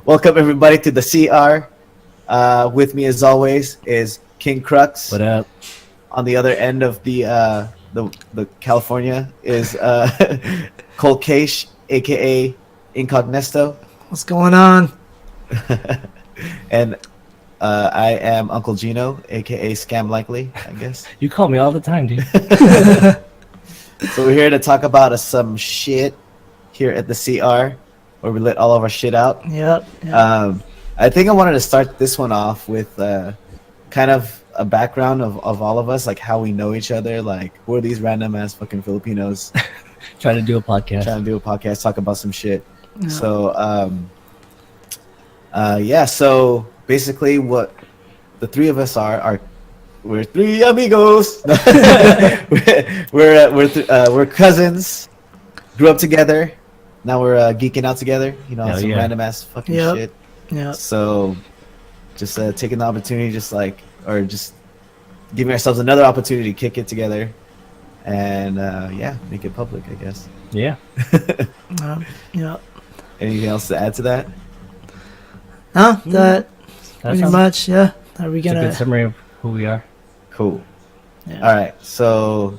Welcome everybody to the CR. With me, as always, is Kingcrux. What up? On the other end of the California is Colcache, a.k.a. incognesto. What's going on? And I am Uncle Geno, a.k.a. scamlikely, I guess. You call me all the time, dude. So we're here to talk about some shit here at the CR, where we let all of our shit out. Yep. I think I wanted to start this one off with kind of a background of all of us, like how we know each other, like who are these random ass fucking Filipinos Trying to do a podcast. talk about some shit. Yeah. So so basically what the three of us are we're three amigos. we're cousins, grew up together. Now we're geeking out together, some random ass fucking shit. Yeah. So just taking the opportunity, just giving ourselves another opportunity to kick it together, and make it public, I guess. Yeah. Yeah. Anything else to add to that? That pretty much. Yeah. Are we It's a gonna? good summary of who we are. Cool. Yeah. All right. So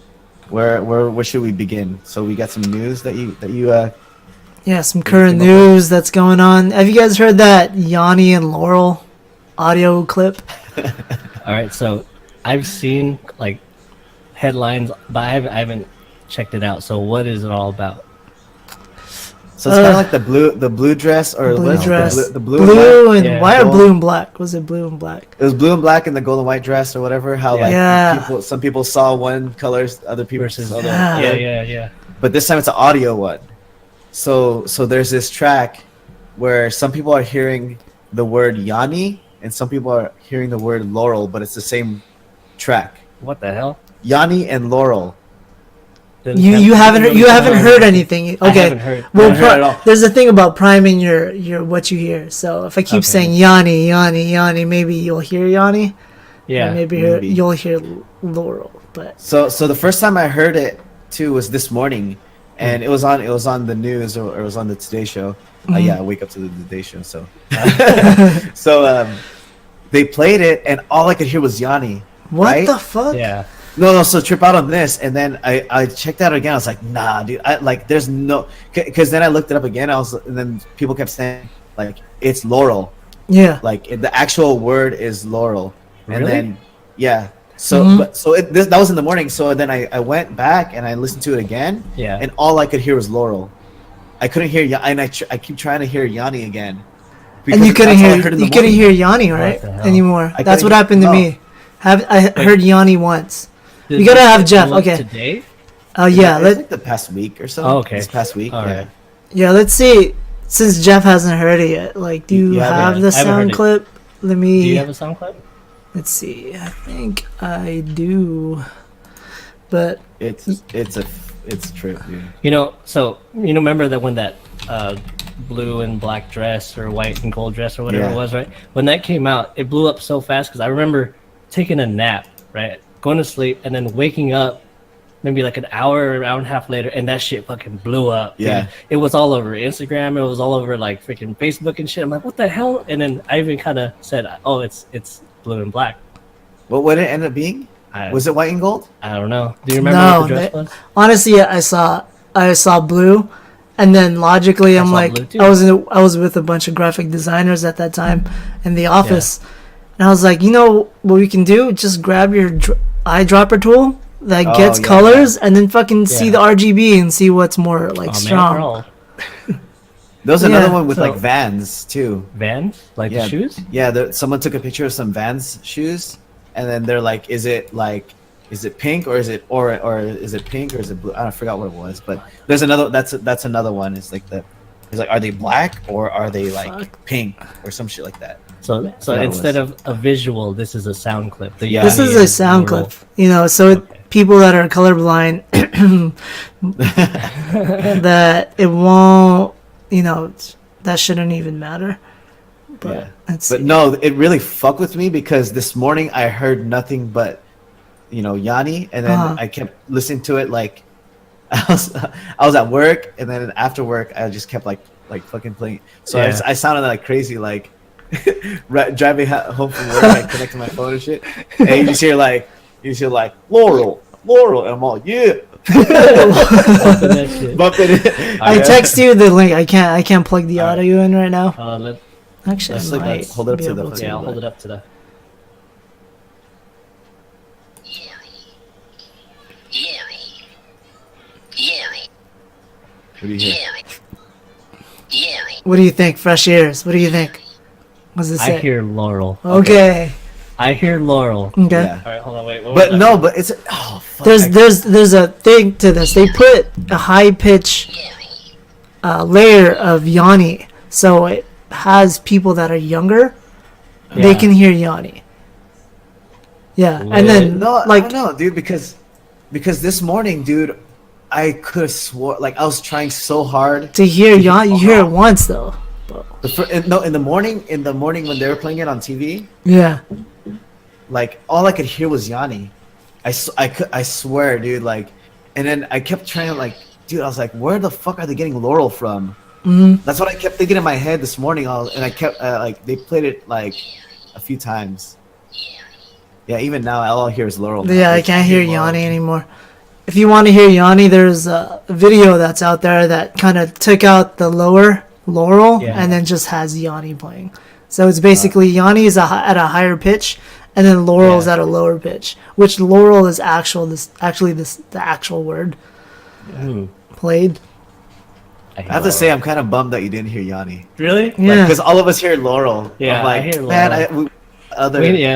where should we begin? So we got some news that you Yeah, some current news that's going on. Have you guys heard that Yanni and Laurel audio clip? All right, so I've seen like headlines, but I haven't checked it out. So what is it all about? So it's kind of like the blue dress, or Blue what? dress. the Blue and Yeah. why are blue and black? Was it blue and black? It was blue and black and the gold and white dress, or whatever. How some people saw one color, other people Versus saw the Yeah. Yeah. But this time it's an audio one. So there's this track where some people are hearing the word Yanni and some people are hearing the word Laurel, but it's the same track. What the hell? Yanni and Laurel. You haven't heard anything. Okay. I haven't heard. Well, I haven't heard at all. there's a thing about priming your what you hear. So if I keep saying Yanni, Yanni, Yanni, maybe you'll hear Yanni. Yeah. Or maybe you'll hear Laurel. But So the first time I heard it too was this morning, and it was on the news, or it was on the Today Show. I wake up to the Today Show. So they played it, and all I could hear was Yanni. what right? the fuck? Yeah. No, so trip out on this, and then I checked out again. I was like, nah, dude, there's no, because then I looked it up again. And then people kept saying like it's Laurel, Yeah. like the actual word is Laurel, and Really? then that was in the morning. So then I went back and I listened to it again, Yeah. and all I could hear was Laurel. I couldn't hear and I keep trying to hear Yanni again, And you couldn't that's all I hear heard in the you couldn't morning. hear Yanni, right? the hell? Anymore. I That's couldn't what happened to hear- me. I heard Yanni once. Did We gotta this have get Jeff, blown up okay. Today? Yeah, It's like the past week or so. Oh, okay. This past week. All right. let's see. Since Jeff hasn't heard it yet, like, do you You haven't- have the I haven't heard sound it. clip? Let Do me. you have a sound clip? Let's see. I think I do, but It's a trip, dude. Remember that when that blue and black dress or white and gold dress or whatever Yeah. it was, right? When that came out, it blew up so fast because I remember taking a nap, right? Going to sleep and then waking up maybe like an hour and a half later, and that shit fucking blew up. Yeah. And it was all over Instagram. It was all over like freaking Facebook and shit. I'm like, what the hell? And then I even kind of said, oh, it's blue and black. What would it end up being? Was it white and gold? I don't know. Do you remember no. what the dress was? Honestly, I saw blue, and then logically, I'm saw like, blue too. I was with a bunch of graphic designers at that time in the office, and I was like, you know what we can do? Just grab your eyedropper tool that gets colors, and then fucking see Yeah. the RGB and see what's more like Oh, man, strong. we're all There was another Yeah, one with so- like Vans too. Vans? Like Yeah. the shoes? Yeah, someone took a picture of some Vans shoes, and then they're like, is it pink or is it pink or is it blue? I forgot what it was, but there's another. That's another one. It's like are they black or are they like pink or some shit like that? So that instead was- of a visual, this is a sound clip. The Yeah. This Yanni is a and sound Laurel. clip, so people that are colorblind, that it won't, that shouldn't even matter. But Yeah. let's But see. no, it really fucked with me because this morning I heard nothing but, Yanni, and then I kept listening to it like I was at work, and then after work I just kept like like fucking playing. So Yeah. I sounded like crazy, like driving home from work, like connecting my phone and shit. And you just hear like Laurel, and I'm all yeah. Bumping that shit. Bumping it. I text you the link. I can't plug the Alright. audio in right now. Actually, Let's I like, might hold it up be to the able fucking- Yeah, I'll hold it up to the. What do you hear? What do you think? Fresh ears. What do you think? What's it say? I hear Laurel. Okay. I hear Laurel. Okay. Yeah. All right, hold on, wait. what But was no, that? but it's oh fuck. There's a thing to this. They put a high pitch layer of Yanni, so it has people that are younger. They Yeah. can hear Yanni. Yeah, and then No, like I don't know, dude, because this morning, dude, I could have swore like I was trying so hard. to hear Yanni, you hear it once though. In the morning when they were playing it on TV, Yeah. like all I could hear was Yanni. I swear, dude, like, and then I kept trying to like, dude, I was like, where the fuck are they getting Laurel from? Mm-hmm. That's what I kept thinking in my head this morning. And I kept like they played it like a few times. Yeah, even now all I hear is Laurel. now. Yeah, I can't hear Laurel. Yanni anymore. If you want to hear Yanni, there's a video that's out there that kind of took out the lower Laurel Yeah. and then just has Yanni playing. So it's basically Yanni is at a higher pitch, and then Laurel's Yeah. at a lower pitch. Which Laurel is the actual word Hmm. played. I have to say, I'm kind of bummed that you didn't hear Yanni. Really? Yeah, Because all of us hear Laurel. Yeah, I'm like, I hear man, Laurel. we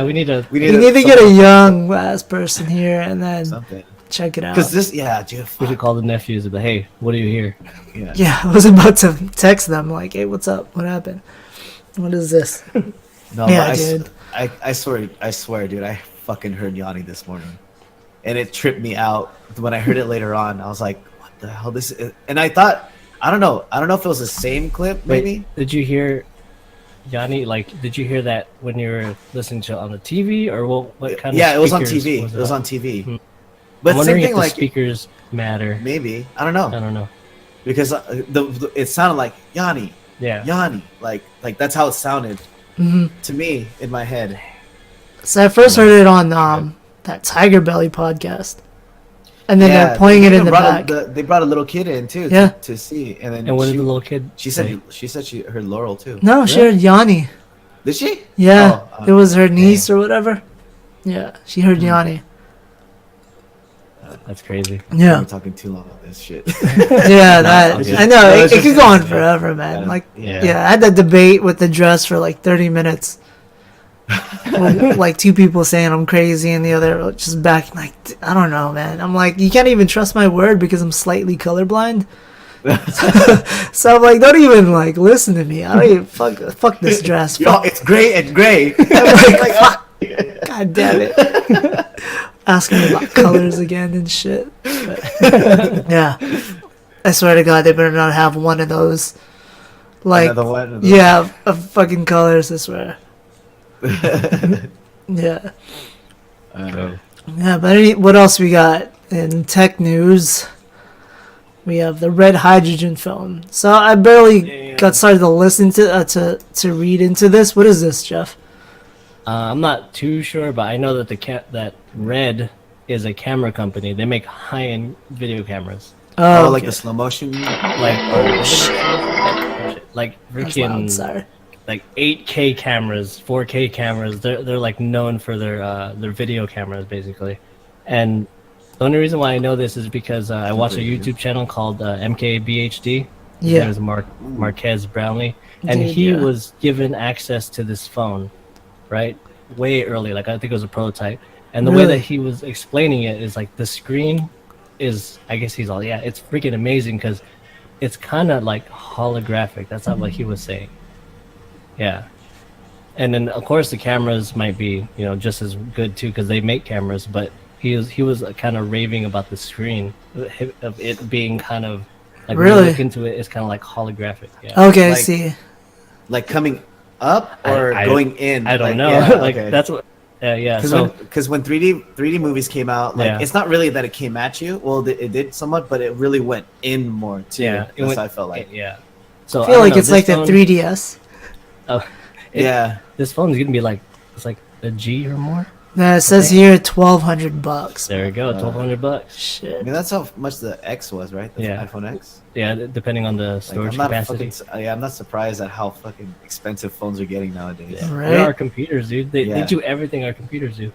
We need to. we need to get a young ass person here and then something. check it out. Because this, yeah, dude. We Fuck. should call the nephews and be, hey, what do you hear? Yeah. Yeah, I was about to text them like, "Hey, what's up? What happened? What is this?" No, Yeah, but dude. I swear, dude, I fucking heard Yanni this morning, and it tripped me out. When I heard it later on, I was like, "What the hell?" This is, and I thought, I don't know if it was the same clip, maybe. Wait, did you hear Yanni? Like, did you hear that when you were listening to it on the TV, or what kind of? Yeah, it was on speakers TV. was It was on? on TV. Hmm. But I'm wondering same if thing, the like speakers matter. maybe I don't know I don't know. because it sounded like Yanni, Yeah. like that's how it sounded hmm to me in my head. So I first heard it on that Tiger Belly podcast, and then they're playing they it in even the back. they brought a little kid in too, Yeah. to see, and then And what did the little kid? she say? said she heard Laurel too. No, she heard Yanni. Did she? Yeah, Oh, it was her niece or whatever. Yeah, she heard Yanni. That's crazy. Yeah, We're talking too long about this shit. yeah, that I'm just- I know. No, It it's could just- go on forever, man. Yeah. Like, Yeah. yeah, I had that debate with the dress for like 30 minutes. Like two people saying I'm crazy and the other just back like I don't know, man. I'm like, you can't even trust my word because I'm slightly colorblind. So I'm like, don't even like listen to me. I don't even fuck this dress. Yo, it's gray and gray. I'm like, fuck. God damn it. Asking me about colors again and shit. But, yeah. I swear to God, they better not have one of those. Like, Another one. yeah, of fucking colors, I swear. Yeah. Yeah, but what else we got in tech news? We have the red hydrogen phone. So I barely got started to listen to read into this. What is this, Jeff? I'm not too sure, but I know that that Red is a camera company. They make high-end video cameras, Oh, Oh, like okay. the slow motion. like like That's loud, freaking sorry. like 8K cameras, 4K cameras. They're like known for their video cameras basically. And the only reason why I know this is because I watch a YouTube channel called MKBHD. His Yeah. name is Marquez Brownlee, and Dude, he yeah. was given access to this phone, right? Way early, like I think it was a prototype. And the way Really? that he was explaining it is like the screen is, I guess he's all, yeah, it's freaking amazing because it's kind of like holographic. That's not what he was saying. Yeah. And then of course the cameras might be, just as good too because they make cameras, but he was kind of raving about the screen of it being kind of like when Really? you look into it, it's kind of like holographic. Yeah. Okay, I Like- see. Like coming up or I- going in? I don't Like, know. yeah, like okay. that's what. Yeah. Because when 3D movies came out, like Yeah. it's not really that it came at you. Well, it did somewhat, but it really went in more too. Yeah, That's what I felt like. Yeah. So I feel don't like know, it's this like the phone- 3DS. Oh, it- Yeah. This phone is gonna be like it's like a G or more. No, it says Okay. here $1,200. There we go, $1,200. I Shit. mean, that's how much the X was, right? The Yeah. iPhone X. Yeah, depending on the Like, storage I'm not capacity. I'm not surprised at how fucking expensive phones are getting nowadays. Yeah. Right? They're our computers, dude. They Yeah. do everything our computers do.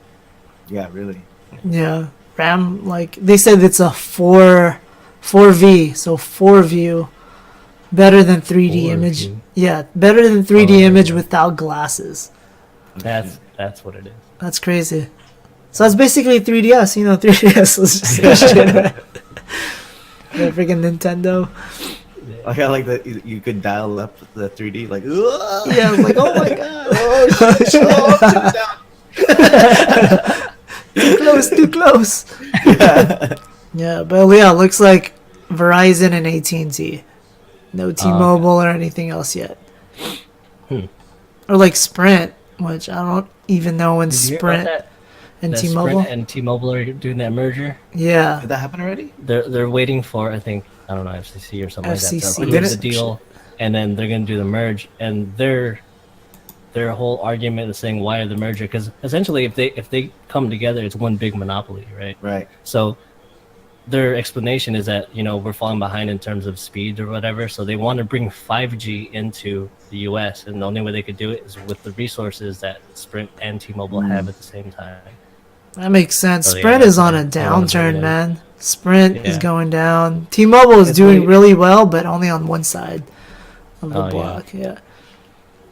Yeah, really. Yeah. RAM, like, they said it's a 4V, so 4 view. Better than 3D 4 image. view. Yeah, better than 3D there you image go. without glasses. That's what it is. That's crazy. So that's basically 3DS. 3DS was just the shit. Right? The freaking Nintendo. I got like that. You could dial up the 3D, like. Yeah, I was like, oh my god. Too close, too close. Yeah. Yeah, but yeah, looks like Verizon and AT&T. No T-Mobile or anything else yet. Or like Sprint, which I don't even know when Did you hear about Sprint that? and That T-Mobile. Sprint and T-Mobile are doing that merger. Yeah. Did that happen already? They're waiting for I think I don't know FCC or something like that FCC. to approve the deal, and then they're gonna do the merge. And their whole argument is saying why the merger? Because essentially, if they come together, it's one big monopoly, right? Right. So their explanation is that we're falling behind in terms of speed or whatever. So they want to bring 5G into the U.S. and the only way they could do it is with the resources that Sprint and T-Mobile have at the same time. That makes sense. So, yeah, Sprint that's is on a what I wanna downturn, say. man. Sprint is Yeah. going down. T-Mobile is It's doing really- really well, but only on one side of the Oh, yeah. block. Yeah.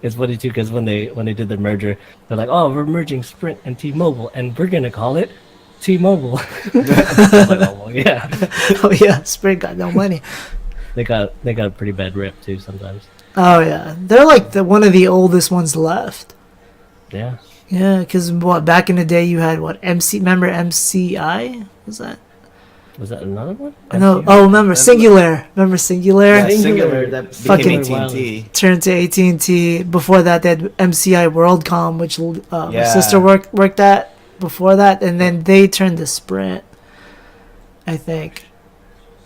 It's funny too because when they did the merger, they're like, "Oh, we're merging Sprint and T-Mobile, and we're gonna call it T-Mobile." I'm like, oh, well, yeah, Oh yeah, Sprint got no money. they got a pretty bad rep too sometimes. Oh yeah, they're like one of the oldest ones left. Yeah, Yeah, because back in the day you had Remember MCI? Was that? was that another one? No. MCI? Oh, remember Singular? Remember Singular? Yeah, Singular. Singular that Fucking- became AT&T. Turned to AT&T. Before that, they had MCI WorldCom, which my Yeah. sister worked at before that, and then they turned to Sprint, I think,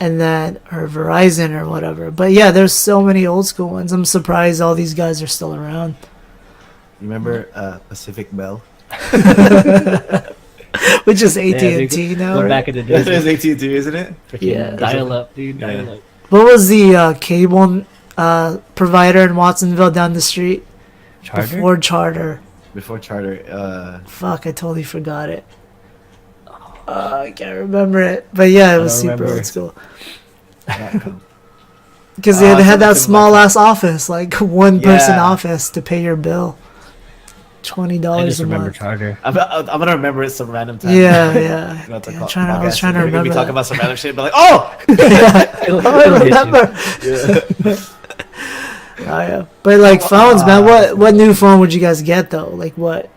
and then or Verizon or whatever. But yeah, there's so many old school ones. I'm surprised all these guys are still around. You remember Pacific Bell? Which is Yeah, AT&T dude, now. go Right? back in the That days. is AT&T, isn't it? Freaking Yeah. dial up, dude. Yeah. Dial up. What was the cable provider in Watsonville down the street Charger. before Charter? Before Charter. Fuck, I totally forgot it. I can't remember it, but yeah, it was don't super remember. old school. Not- Because they had that something small like ass office, like one person Yeah. office to pay your bill. I $20 just a remember month. Charger. I'm gonna remember it some random time. Yeah, yeah. We're about to Damn, call- I was podcast, trying to and we're gonna remember. be that. talking about some random shit, but like, oh, It'll I hit you. remember. yeah. Oh yeah, but like phones, man. What new phone would you guys get though? Like what?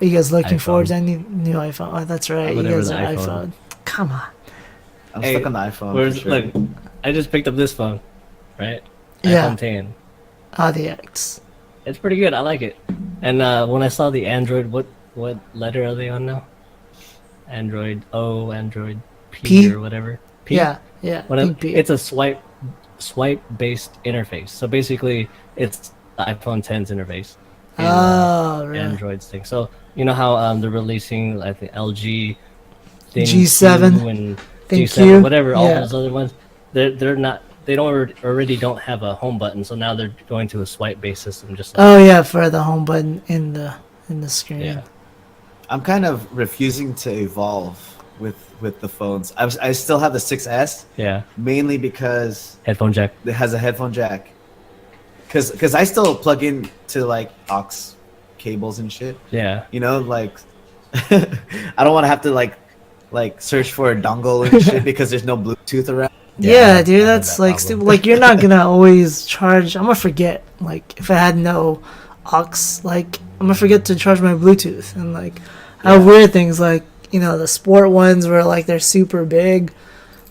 Are you guys looking iPhone. forward to any new iPhone? Oh, that's right. You Whatever guys the are iPhone. iPhone. Come on. I'm Hey, stuck on the iPhone. Where's for sure. look? I just picked up this phone, right? Yeah. iPhone 10. Ah, the X. It's pretty good. I like it. And when I saw the Android, what letter are they on now? Android O, Android P, P? or whatever. P? Yeah, yeah. It's a swipe based interface. So basically, it's the iPhone 10's interface. in, Oh, right. Android's thing. So you know how they're releasing like the LG thing G7, and Thank G7, you. whatever, all Yeah. those other ones. They're not. They already don't have a home button, so now they're going to a swipe based system. Just like, Oh yeah, for the home button in the screen. yeah. I'm kind of refusing to evolve with the phones. I still have the 6S Yeah, mainly because headphone jack. it has a headphone jack. Cause I still plug in to like aux cables and shit. Yeah, You know, like I don't want to have to like search for a dongle and shit because there's no Bluetooth around. Yeah, I dude, have that's that like problem. like you're not gonna always charge. I'm gonna forget. Like if I had no aux, like I'm gonna forget to charge my Bluetooth and like I have weird things like the sport ones where like they're super big,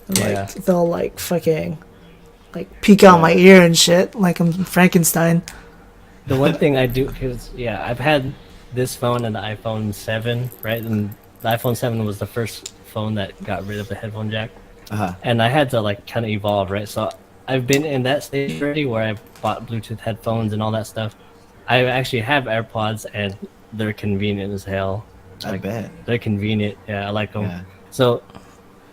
and, like Yeah. they'll like fucking like peek out my ear and shit like I'm Frankenstein. the one thing I do because I've had this phone and the iPhone 7, right? And the iPhone 7 was the first phone that got rid of the headphone jack. Uh-huh. And I had to like kind of evolve, right? So I've been in that stage already where I've bought Bluetooth headphones and all that stuff. I actually have AirPods and they're convenient as hell. I bet. They're convenient. Yeah, I like them. Yeah. So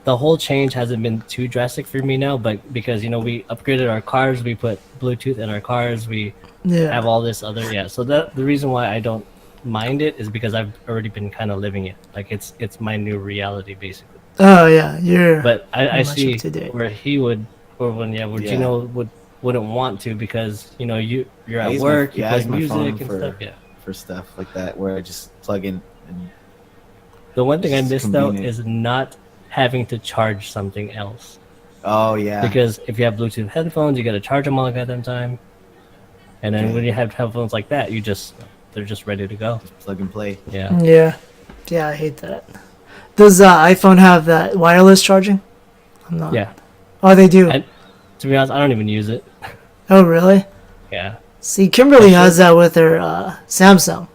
the whole change hasn't been too drastic for me now, but because we upgraded our cars, we put Bluetooth in our cars, we Yeah. have all this other so that the reason why I don't mind it is because I've already been kind of living it. Like it's my new reality basically. Oh yeah, you're. But I much see up to date. where he would, or when where Yeah. Gino wouldn't want to because you're I at use work, I you use play my music phone and for, stuff. Yeah. for stuff like that where I just plug in and The one thing I It's miss though convenient. is not having to charge something else. oh yeah. Because if you have Bluetooth headphones, you got to charge them all the goddamn time. And then Yeah. when you have headphones like that, they're just ready to go. plug and play. Yeah. Yeah, I hate that. Does iPhone have that wireless charging? I'm not. Yeah. Oh, they do. And to be honest, I don't even use it. Oh, really? Yeah. See, Kimberly I has that with her Samsung,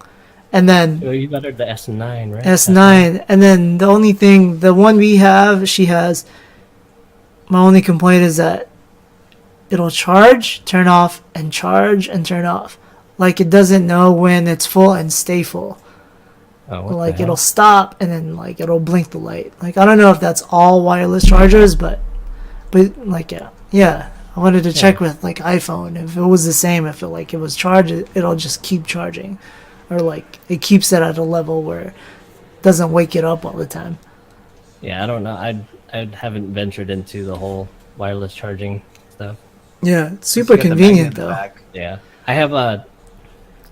and then Well, you got her the S9, right? S9, and then the one we have, she has. My only complaint is that it'll charge, turn off, and charge and turn off. Like it doesn't know when it's full and stay full. Oh, what the Like hell? it'll stop and then like it'll blink the light. Like I don't know if that's all wireless chargers, but like yeah. I wanted to check with like iPhone if it was the same. If it was charged, it'll just keep charging, or like it keeps it at a level where it doesn't wake it up all the time. Yeah, I don't know. I haven't ventured into the whole wireless charging stuff. Yeah, it's You super got the convenient magnet in the though. back. Yeah, I have a.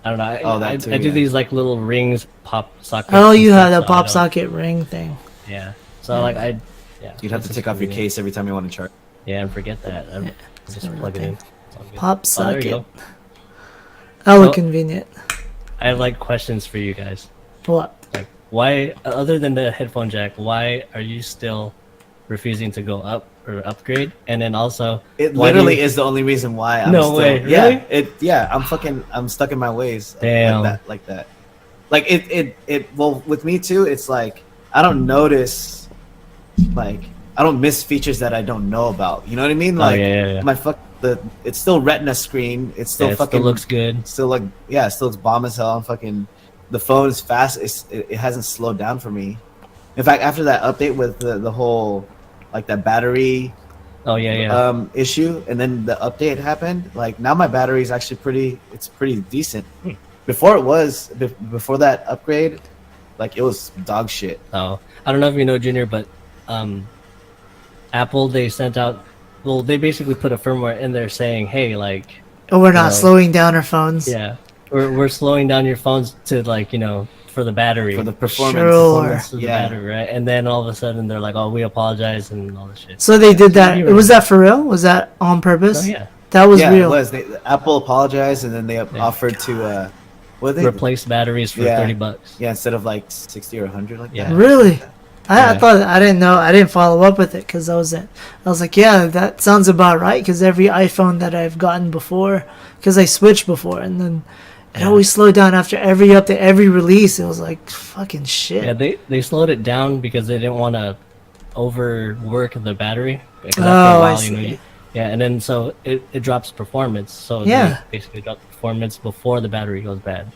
I don't know. Oh, that too, I do yeah. these like little rings, pop sockets. Oh, and you stuff, have the so I pop don't- socket ring thing. Yeah. So like I. Yeah. You'd have it's to just take off your convenient. case every time you want to charge. Yeah, and forget that. I just another plug it thing. in. It's all good. Pop Oh, there you socket. go. Hella So- convenient. I have like questions for you guys. What? Like, why, other than the headphone jack, why are you still refusing to go up or upgrade? And then also, It why do literally you- is the only reason why I'm No still, way, Yeah, really? I'm stuck in my ways. Damn. Like that. Like well with me too, it's like I don't notice like I don't miss features that I don't know about. You know what I mean? Oh, Like yeah. my it's still retina screen. It's still Yeah, it fucking still looks good. still like it still looks bomb as hell. I'm fucking the phone is fast. It hasn't slowed down for me. In fact, after that update with the whole like that battery Oh yeah. issue, and then the update happened. Like now, my battery is actually pretty decent. Before before that upgrade, like it was dog shit. Oh, I don't know if you know, Junior, but Apple, they sent out. Well, they basically put a firmware in there saying, "Hey, like, Oh, we're not No. slowing down our phones. yeah, we're slowing down your phones to like for the battery, For the performance. Sure. performance of the Yeah. battery, right?" And then all of a sudden they're like, "Oh, we apologize," and all this shit. So they did that. you were- Was that for real? Was that on purpose? Oh yeah, That was Yeah, real. it was. Apple apologized, and then they offered to what they replace batteries for Yeah. $30. yeah, instead of like 60 or 100 like Yeah. that. Really? I Yeah. thought I didn't know. I didn't follow up with it because I was like, yeah, that sounds about right. Because every iPhone that I've gotten before, because I switched before, and then it Yeah. always slowed down after every update, every release. It was like fucking shit. Yeah, they slowed it down because they didn't want to overwork the battery. Because Oh, I see. yeah, and then so it drops performance. So Yeah. they basically drop performance before the battery goes bad.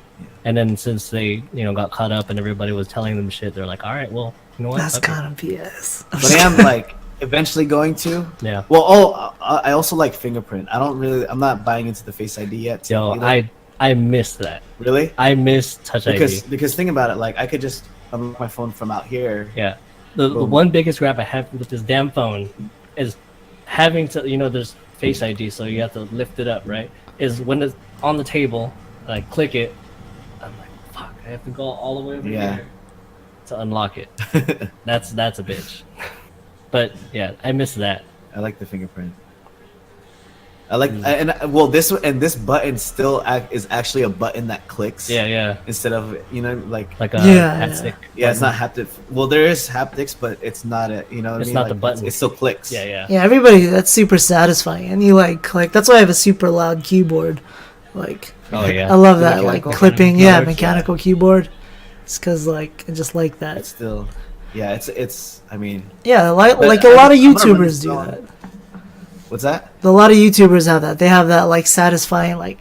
And then since they got caught up and everybody was telling them shit, they're like, all right, well, you know what? That's Fuck it." kind of BS. But I am like eventually going to. Yeah. Well, I also like fingerprint. I'm not buying into the Face ID yet. Yo, either. I miss that. Really? I miss Touch ID. Because think about it, like I could just unlock my phone from out here. Yeah. The Boom. one biggest gripe I have with this damn phone is having to, there's Face ID, so you have to lift it up, right? Is when it's on the table, and I click it, I'm like, fuck, I have to go all the way over Yeah. here to unlock it. That's a bitch. But yeah, I miss that. I like the fingerprint. I like this button still is actually a button that clicks. Yeah. Instead of like Like a Yeah, haptic. yeah, it's not haptic. Well, there is haptics, but it's not a what I It's mean? not Like, the button. It still clicks. Yeah. Yeah, everybody. That's super satisfying, and you like click. That's why I have a super loud keyboard. Like Oh yeah. I love The that, like mechanical clipping. one? Yeah, No, it's- mechanical keyboard. It's because like I just like that. It's still, yeah. It's. I mean, Yeah, like But a lot of I'm gonna run YouTubers this do on- that. What's that? A lot of YouTubers have that. They have that like satisfying like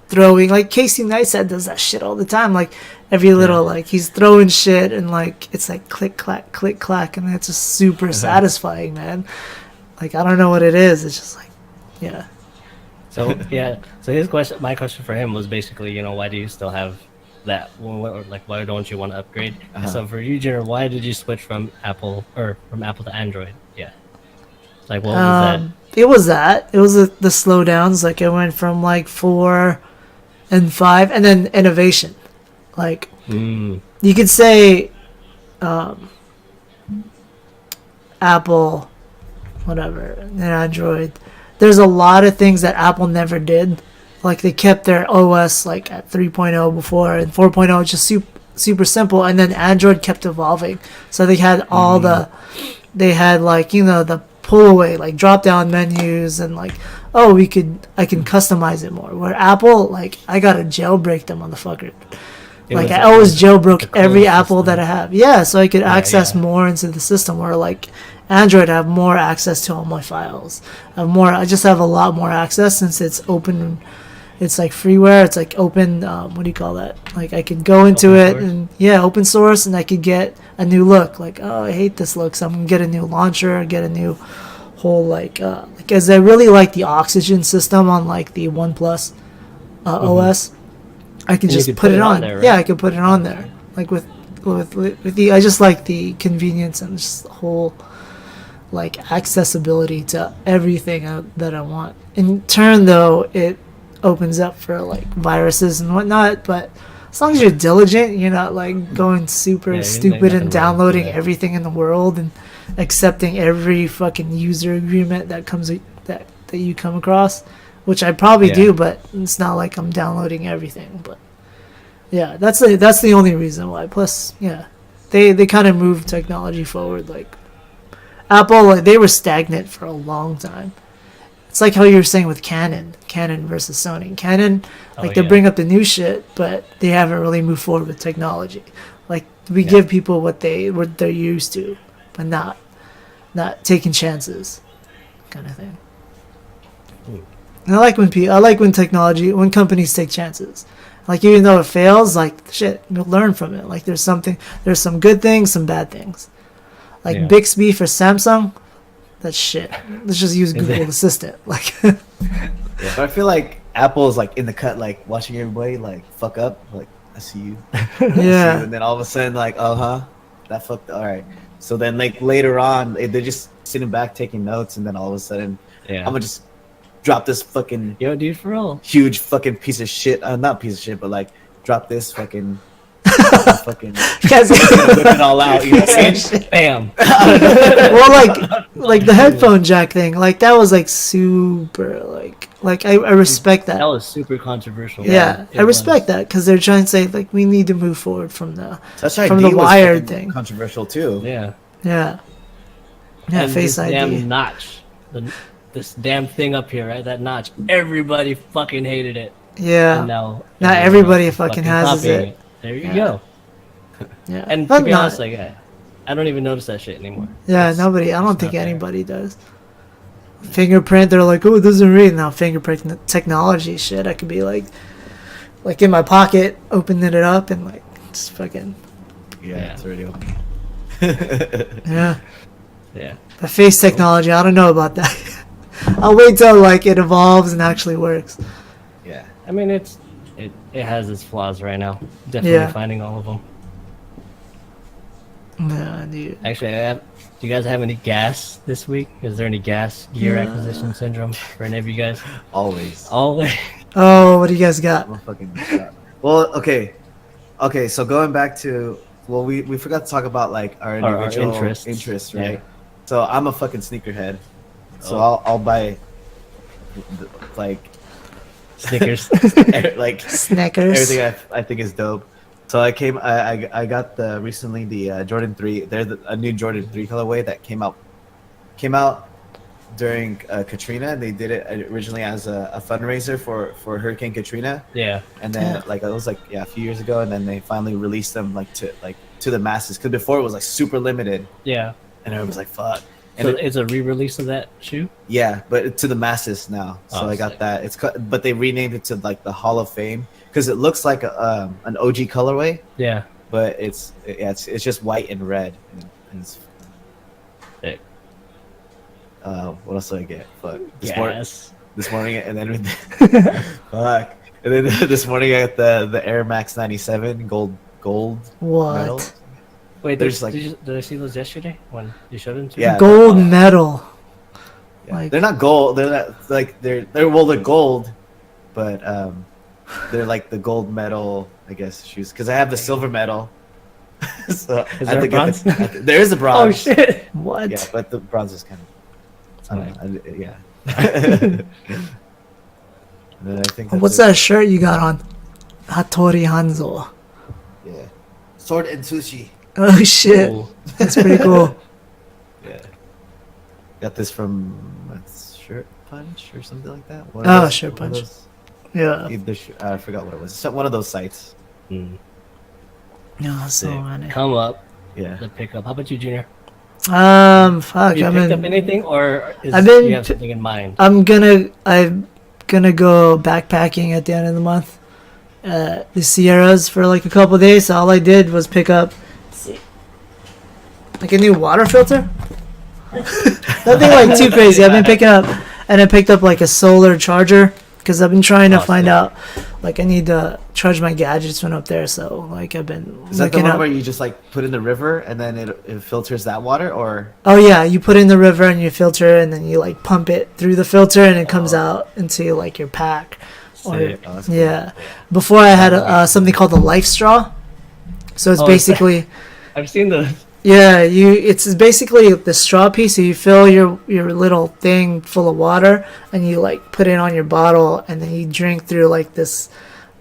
throwing. Like Casey Neistat does that shit all the time. Like every little like he's throwing shit and like it's like click clack, and it's just super satisfying, man. Like I don't know what it is. It's just like, yeah. So my question for him was basically, why do you still have that? Like, why don't you want to upgrade? So for you, Jenner, why did you switch from Apple to Android? Yeah. Like, what was that? It was that. It was the slowdowns. Like, it went from, like, 4 and 5, and then innovation. Like, you could say Apple, whatever, and Android. There's a lot of things that Apple never did. Like, they kept their OS, like, at 3.0 before, and 4.0 was just super simple, and then Android kept evolving. So they had all they had, like, the pull away, like drop down menus, and like, I can customize it more. Where Apple, like, I gotta jailbreak the motherfucker. Like I always jailbroke every Apple that I have. Yeah, so I could access more into the system. Where like Android, I have more access to all my files. I just have a lot more access since it's open. It's like freeware. It's like open. What do you call that? Like I could go into open open source, and I could get a new look. Like, oh, I hate this look, so I'm gonna get a new launcher, get a new whole as I really like the Oxygen system on like the OnePlus OS. I can just put it on there. Right? Yeah, I can put it on there. Like with the I just like the convenience and just the whole like accessibility to everything that I want. In turn, though, it opens up for like viruses and whatnot, but as long as you're diligent, you're not like going super stupid and downloading everything in the world and accepting every fucking user agreement that you come across, which I probably do, but it's not like I'm downloading everything. But yeah, that's the only reason why. Plus, they kind of moved technology forward. Like Apple, like, they were stagnant for a long time. It's like how you were saying with Canon versus Sony. Canon, they bring up the new shit, but they haven't really moved forward with technology. Like we give people what they're used to, but not taking chances, kind of thing. And I like when companies take chances. Like even though it fails, like shit, you'll learn from it. Like there's some good things, some bad things. Like Bixby for Samsung. That's shit. Let's just use Google Assistant. Like, but I feel like Apple is like in the cut, like watching everybody like fuck up. Like, I see you. Yeah. And then all of a sudden, like, that fucked. All right. So then, like later on, they're just sitting back taking notes, and then all of a sudden, I'm gonna just drop this fucking dude, for real, huge fucking piece of shit. Not piece of shit, but like drop this fucking. Fucking whip it all out, you know what I'm saying? Bam. Well, like the headphone jack thing, like that was like super, like I respect that. That was super controversial. Yeah, I respect that because they're trying to say like we need to move forward from the wired thing. Controversial too. Yeah. Face ID. Damn notch, this damn thing up here, right? That notch. Everybody fucking hated it. Yeah. And now everybody fucking has it. There you go. Yeah. And to be honest, like I don't even notice that shit anymore. Yeah, I don't think anybody does. Fingerprint, they're like, oh, it doesn't read. Now fingerprint technology shit, I could be like in my pocket, opening it up and like just fucking. Yeah, it's already open. Yeah. Yeah. The face technology, I don't know about that. I'll wait till like it evolves and actually works. Yeah. I mean, it has its flaws right now. Definitely finding all of them. Yeah, dude. Actually, do you guys have any gas this week? Is there any gas gear acquisition syndrome for any of you guys? Always. Oh, what do you guys got? Well, okay. So going back to we forgot to talk about like our individual interests, right? Yeah. So I'm a fucking sneakerhead. So I'll buy like Snickers, like Snickers. Everything I think is dope. So I got recently the Jordan 3. There's a new Jordan 3 colorway that came out during Katrina, and they did it originally as a fundraiser for Hurricane Katrina. Yeah. And then it was a few years ago, and then they finally released them to the masses, because before it was like super limited. Yeah. And everyone was like, fuck. And So it's a re-release of that shoe. yeah, but to the masses now. So Oh, I got sick. that. But they renamed it to like the Hall of Fame because it looks like an OG colorway, Yeah. but it's just white and red. And it's, Sick. what else did I get? Fuck. Yes. This morning, and then fuck, and then this morning I got the Air Max 97 gold medal. What? Wait, There's did I see those yesterday when you showed them to me? Yeah. Gold medal. Yeah. Like- They're not gold. They're not like they're gold, but they're like the gold medal, I guess, shoes. Because I have the silver medal. So Is I there a have to bronze? there is a bronze. Oh shit! What? Yeah, but the bronze is kind of. I don't know. Yeah. And then I think What's that's that shirt you got on? Hattori Hanzo. it. Yeah. Sword and sushi. Oh shit, Cool. that's pretty cool. Yeah. Got this from Shirt Punch or something like that. One Oh, those- Shirt one of Punch. those- Yeah. I forgot what it was. One of those sites. Mm. Yeah, so Sick. many. Come up Yeah. the pickup. How about you, Junior? Fuck. Have you I picked up mean, anything, or I've been do you have pi- something in mind? I'm gonna go backpacking at the end of the month. The Sierras for like a couple days. So all I did was pick up like a new water filter. Nothing like too crazy. I've been picking up, and I picked up like a solar charger because I've been trying to find out. Like I need to charge my gadgets when up there. So like I've been Is that the looking one up. where you just like put in the river and then it filters that water, or Oh yeah, you put in the river and you filter, and then you like pump it through the filter, and it comes out into like your pack. Or, Sick. Oh, that's cool. yeah. Before I had something called a life straw. So it's Oh, basically I've seen the. it's basically the straw piece. So you fill your little thing full of water, and you like put it on your bottle, and then you drink through like this.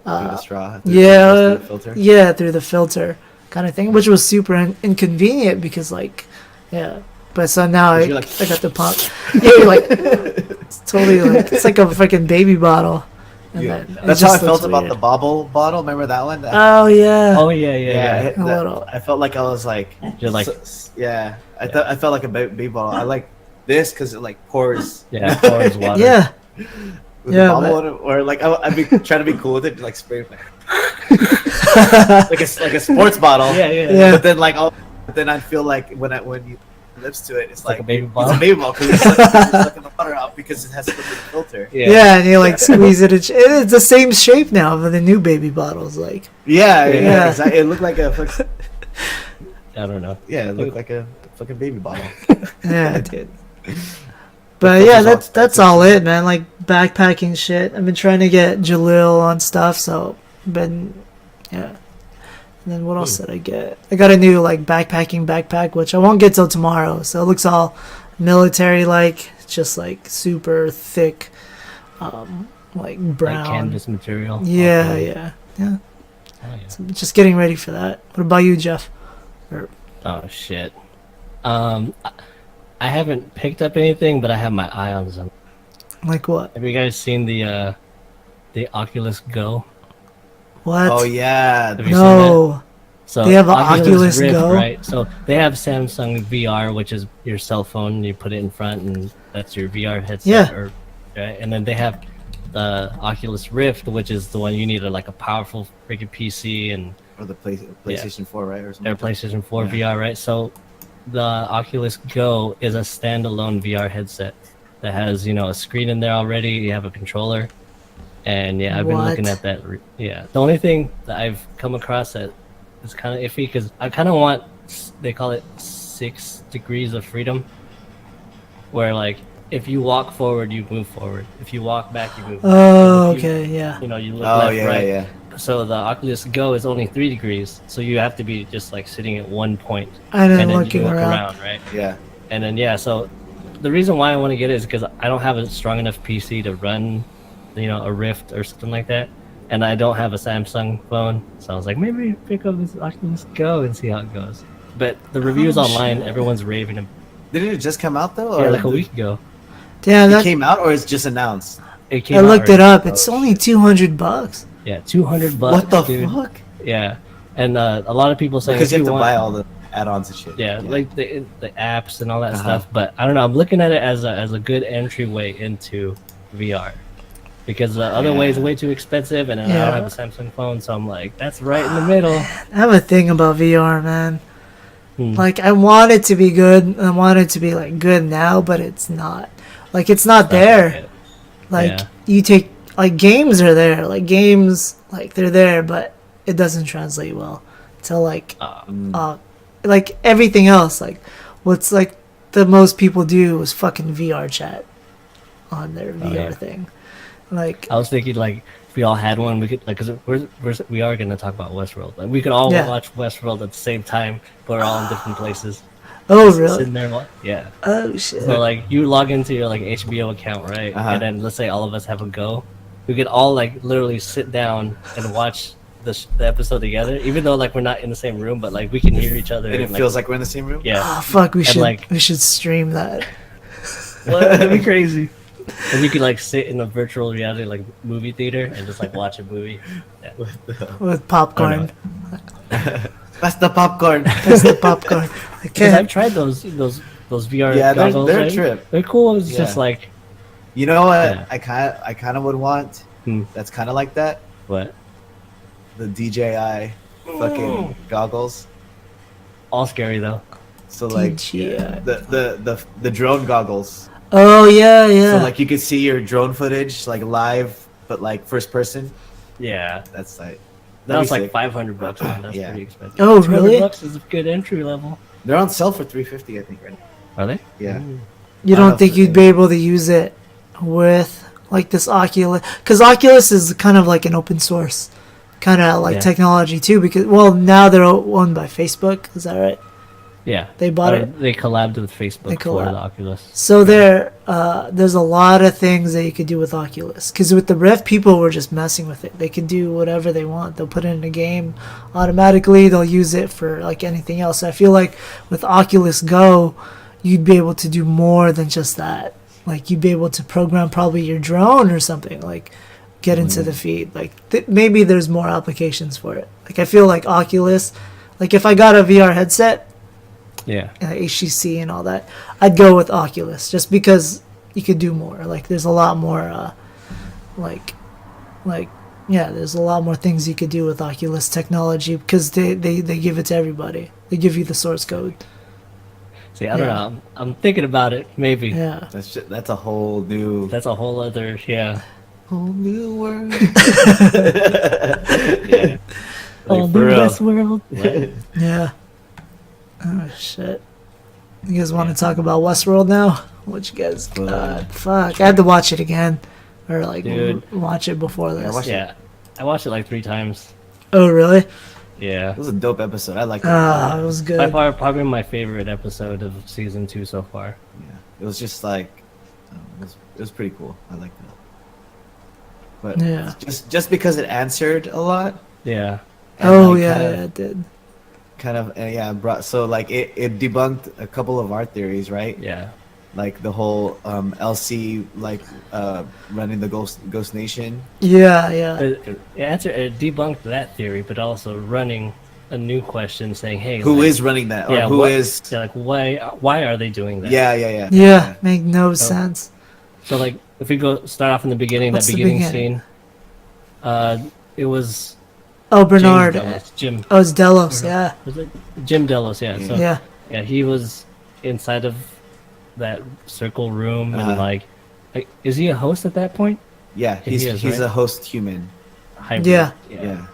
Through the straw. Through Yeah, the filter. yeah, through the filter kind of thing, which was super inconvenient because like, yeah. But so now You're like- I got the pump. Yeah, you're like, it's totally like it's like a freaking baby bottle. And Yeah. then it That's how I just felt looks about weird. the bobble bottle. Remember that one? Oh yeah. Oh yeah, yeah. it- A little. I felt like I was like, You're like- yeah. I felt like a baby bottle. I like this because it like pours. Yeah, pours water. Yeah. With Yeah, the bobble or like I'd be trying to be cool with it, like spray it like, like a sports bottle. Yeah, yeah. Yeah. But then then I feel like when you lips to it, it's like like a baby It's bottle. a baby bottle because it's sucking the water out because it has the filter. Yeah, and you like squeeze it. It's the same shape now for the new baby bottles. Like, Yeah, Yeah. exactly. It looked like a I don't know. yeah, it looked like a fucking baby bottle. yeah, dude. But yeah, that's all it, man. Like backpacking shit. I've been trying to get Jalil on stuff, so yeah. And then what else did I get? I got a new like backpacking backpack, which I won't get till tomorrow. So it looks all military like, just like super thick, like brown. Like canvas material. Yeah, Okay. yeah. Oh, yeah. So I'm just getting ready for that. What about you, Jeff? Oh shit. I haven't picked up anything, but I have my eye on some. Like what? Have you guys seen the Oculus Go? What? Oh yeah, Have you seen that? No. So They have a Oculus Rift, Go? right? So they have Samsung VR, which is your cell phone. You put it in front, and that's your VR headset. Yeah. Right? And then they have the Oculus Rift, which is the one you need like a powerful freaking PC and or the PlayStation 4, right, or something. their PlayStation 4 VR, right? So the Oculus Go is a standalone VR headset that has, a screen in there already. You have a controller, and yeah, I've been looking What? at that. Yeah, the only thing that I've come across that is kind of iffy because I kind of want. They call it 6 degrees of freedom, where like if you walk forward, you move forward. If you walk back, you move. Back. Oh, If you- okay, yeah. You look Oh left, yeah, right. yeah. So the Oculus Go is only 3 degrees, so you have to be just like sitting at one point, And then and then looking you look around. around, right? Yeah. And then so the reason why I want to get it is because I don't have a strong enough PC to run, a Rift or something like that, and I don't have a Samsung phone, so I was like, maybe pick up this Oculus Go and see how it goes. But the reviews online, shit. everyone's raving about. Didn't it just come out though? Yeah, Or like a week ago. Damn, It that, came out, or it's just announced? It came I out looked it already. up. It's only $200. Yeah, $200. What the dude. fuck? Yeah, and a lot of people saying Because you if have to want- buy all the add-ons and shit. Yeah, like the apps and all that Uh-huh. stuff. But I don't know. I'm looking at it as a good entryway into VR because the other way is way too expensive, and then I don't have a Samsung phone, so I'm like, that's right in the middle. I have a thing about VR, man. Hmm. Like, I want it to be good. I want it to be like good now, but it's not. Like, it's not there. Like, Yeah. you take like games are there. Like games, like they're there, but it doesn't translate well to like everything else. Like, what's like the most people do is fucking VR chat on their VR thing. Like, I was thinking like if we all had one, we could like because we are gonna talk about Westworld. Like we could all watch Westworld at the same time, but we're all in different places. oh Just really? Sitting there, yeah. Oh shit. So like you log into your like HBO account, right? And then let's say all of us have a Go. We could all like literally sit down and watch the episode together, even though like we're not in the same room, but like we can hear each other. And it feels like we're in the same room. Yeah. Oh fuck, we like- should stream that That'd be crazy. And we could like sit in a virtual reality like movie theater and just like watch a movie. Yeah. with popcorn. That's the popcorn. That's the popcorn. I Because can't. I've tried those VR Yeah, goggles. they're a right? trip. They're cool. It's just Yeah. like You know what? Yeah. I kind of would want. That's kind of like that. what? The DJI fucking goggles. All scary though. So like DJI. the drone goggles. Oh yeah, yeah. So like you could see your drone footage like live, but like first person. Yeah. That's like That was like $500, man. That's Yeah. pretty expensive. Oh, $200 really? is a good entry level. They're on sale for $350, I think, right? Are they? Yeah. You I don't don't think know. you'd be able to use it with like this Oculus? Because Oculus is kind of like an open source kind of like Yeah. technology too. Because now they're owned by Facebook. Is that right? Yeah. They bought Or it. They collabed with Facebook They for collab. the Oculus. So there's a lot of things that you could do with Oculus. Because with the Rift, people were just messing with it. They could do whatever they want. They'll put it in a game automatically. They'll use it for like anything else. I feel like with Oculus Go, you'd be able to do more than just that. Like you'd be able to program probably your drone or something. Like get into the feed. Like maybe there's more applications for it. Like I feel like Oculus. Like if I got a VR headset. Yeah. HTC and all that, I'd go with Oculus just because you could do more. Like there's a lot more there's a lot more things you could do with Oculus technology because they give it to everybody. They give you the source code. See, I don't know. I'm thinking about it. Maybe. Yeah. That's a whole new That's a whole other, whole new world. yeah. Like, Oh, for the real. Westworld. What? Yeah. Oh shit. You guys want to talk about Westworld now? What you guys? Fuck. I had to watch it again, or like Dude. watch it before this. watch it. Yeah. I watched it like 3 times. Oh really? Yeah. It was a dope episode. I liked it. It was By good. far, probably my favorite episode of season 2 so far. Yeah. It was just like it was pretty cool. I liked it. But Yeah. just because it answered a lot. Yeah. and, Oh like, yeah, kind of- yeah, it did. kind of brought so like it debunked a couple of our theories, right? Yeah. Like the whole LC like running the Ghost Nation. Yeah, yeah. It debunked that theory, but also running a new question saying, "Hey, Who like, is running that? Or yeah, who what- is? yeah, like why are they doing that?" Yeah. Yeah, make no sense. So like, if we go start off in the beginning, What's that the beginning beginning? scene, it was Oh, Bernard. Jim. Oh, it's Delos. Yeah, Was it Jim Delos? Yeah. So yeah. he was inside of that circle room, and like, is he a host at that point? Yeah, He is, he's right? a host human. Hybrid. Yeah. Yeah.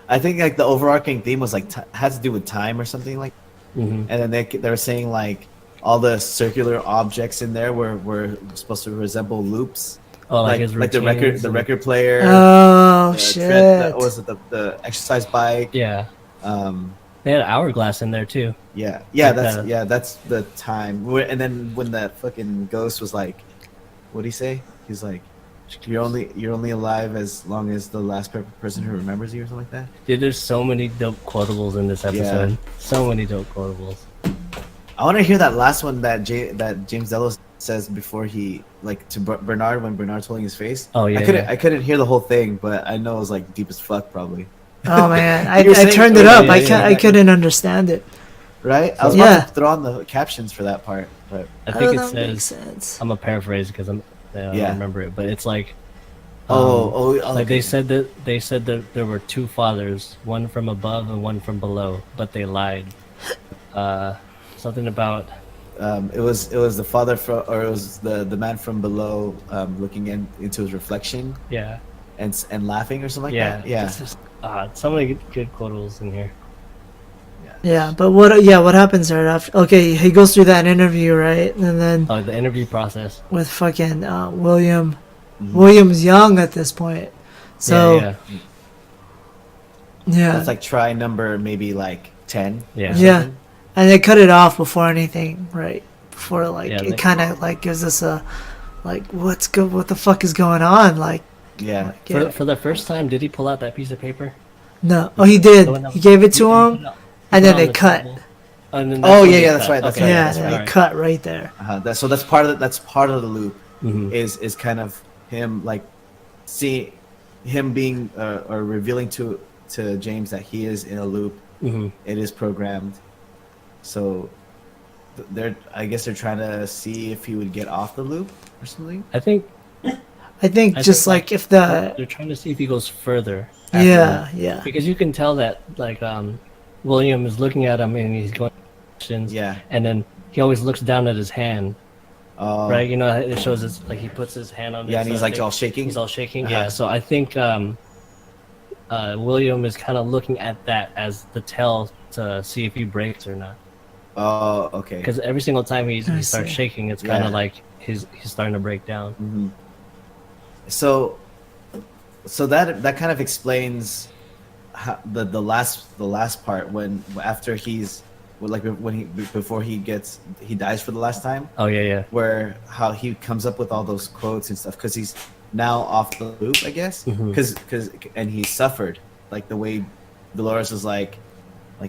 I think like the overarching theme was like had to do with time or something like, Mhm. and then they were saying like all the circular objects in there were supposed to resemble loops, Oh, like his the routines and- record player. Oh the shit. was it the exercise bike? Yeah. Um, They had an hourglass in there too. yeah, Like that's the time. And then when that fucking ghost was like, what did he say? He's like, you're only alive as long as the last person who remembers you, or something like that. Dude, there's so many dope quotables in this episode. So many dope quotables. I want to hear that last one that James Delos says before he like to Bernard when Bernard's holding his face. Oh, yeah, I couldn't hear the whole thing, but I know it was like deep as fuck probably. Oh man, I, You were I saying turned it earlier, up. yeah, I yeah, can't. I yeah. couldn't understand it. Right? I was Yeah. about to throw on the captions for that part, but I think it that makes says. sense. I'm gonna paraphrase because I don't Yeah. remember it, but it's like. oh, Like okay. they said that there were two fathers, one from above and one from below, but they lied. Something about It was the father from, or it was the man from below, looking into his reflection yeah, and laughing or something like yeah. that. Yeah. It's just so many good quotables in here. Yeah, but what? Yeah, what happens there after? Okay, he goes through that interview, right? And then Oh, the interview process. with fucking William. Mhm. William's young at this point, so Yeah, yeah, That's like try number maybe like 10. Yeah. Or yeah. something. And they cut it off before anything, right? Before like Yeah, it they- kind of like gives us a like what's good? What the fuck is going on? Like, Yeah. yeah. For the first time, did he pull out that piece of paper? No, oh he did. The one that- He gave it to he him, put it on- he and put then it on they the cut. table. And then Oh, when yeah, they yeah, that's cut. right, that's Okay, right, Yeah, that's they right. cut right there. So that's part of the loop. Mhm. Is kind of him like see him being or revealing to James that he is in a loop. Mhm. It is programmed. So I guess they're trying to see if he would get off the loop or something. I think I think I just think, like if the they're trying to see if he goes further. after yeah, that. yeah, Because you can tell that like William is looking at him and he's going questions. Yeah. And then he always looks down at his hand, Oh. right? You know, it shows it's like he puts his hand on. Yeah, his, and he's like thing. all shaking. He's all shaking. Uh-huh. Yeah. So I think William is kind of looking at that as the tell to see if he breaks or not. Oh, okay. Because every single time he I starts see. shaking, it's kind Yeah. of like he's starting to break down. Hmm. So that kind of explains how, the last part when after he's like when he before he dies for the last time, Oh yeah. where how he comes up with all those quotes and stuff because he's now off the loop, I guess, Mhm. because and he suffered like the way Dolores was like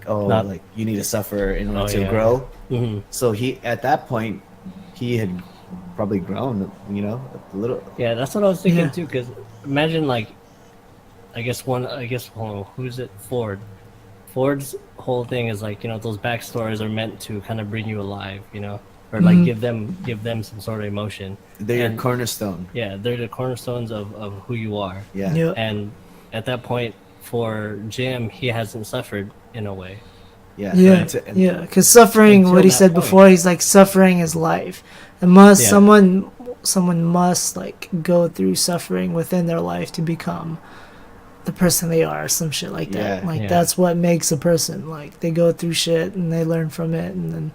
oh Not- like you need to suffer in order Oh, to yeah. grow. Hmm. So he at that point he had probably grown, a little. Yeah, that's what I was thinking Yeah. too. Because imagine like, hold on, who's it? Ford. Ford's whole thing is like those backstories are meant to kind of bring you alive, or like Mhm. give them some sort of emotion. They're your And- cornerstone. Yeah, they're the cornerstones of who you are. Yeah. yeah, And at that point, for Jim, he hasn't suffered in a way. Yeah. yeah, And- yeah. Because suffering, Until what he that said point. before, he's like suffering is life. It must Yeah. someone must like go through suffering within their life to become the person they are, some shit like that. Yeah. Like Yeah. that's what makes a person. Like they go through shit and they learn from it and then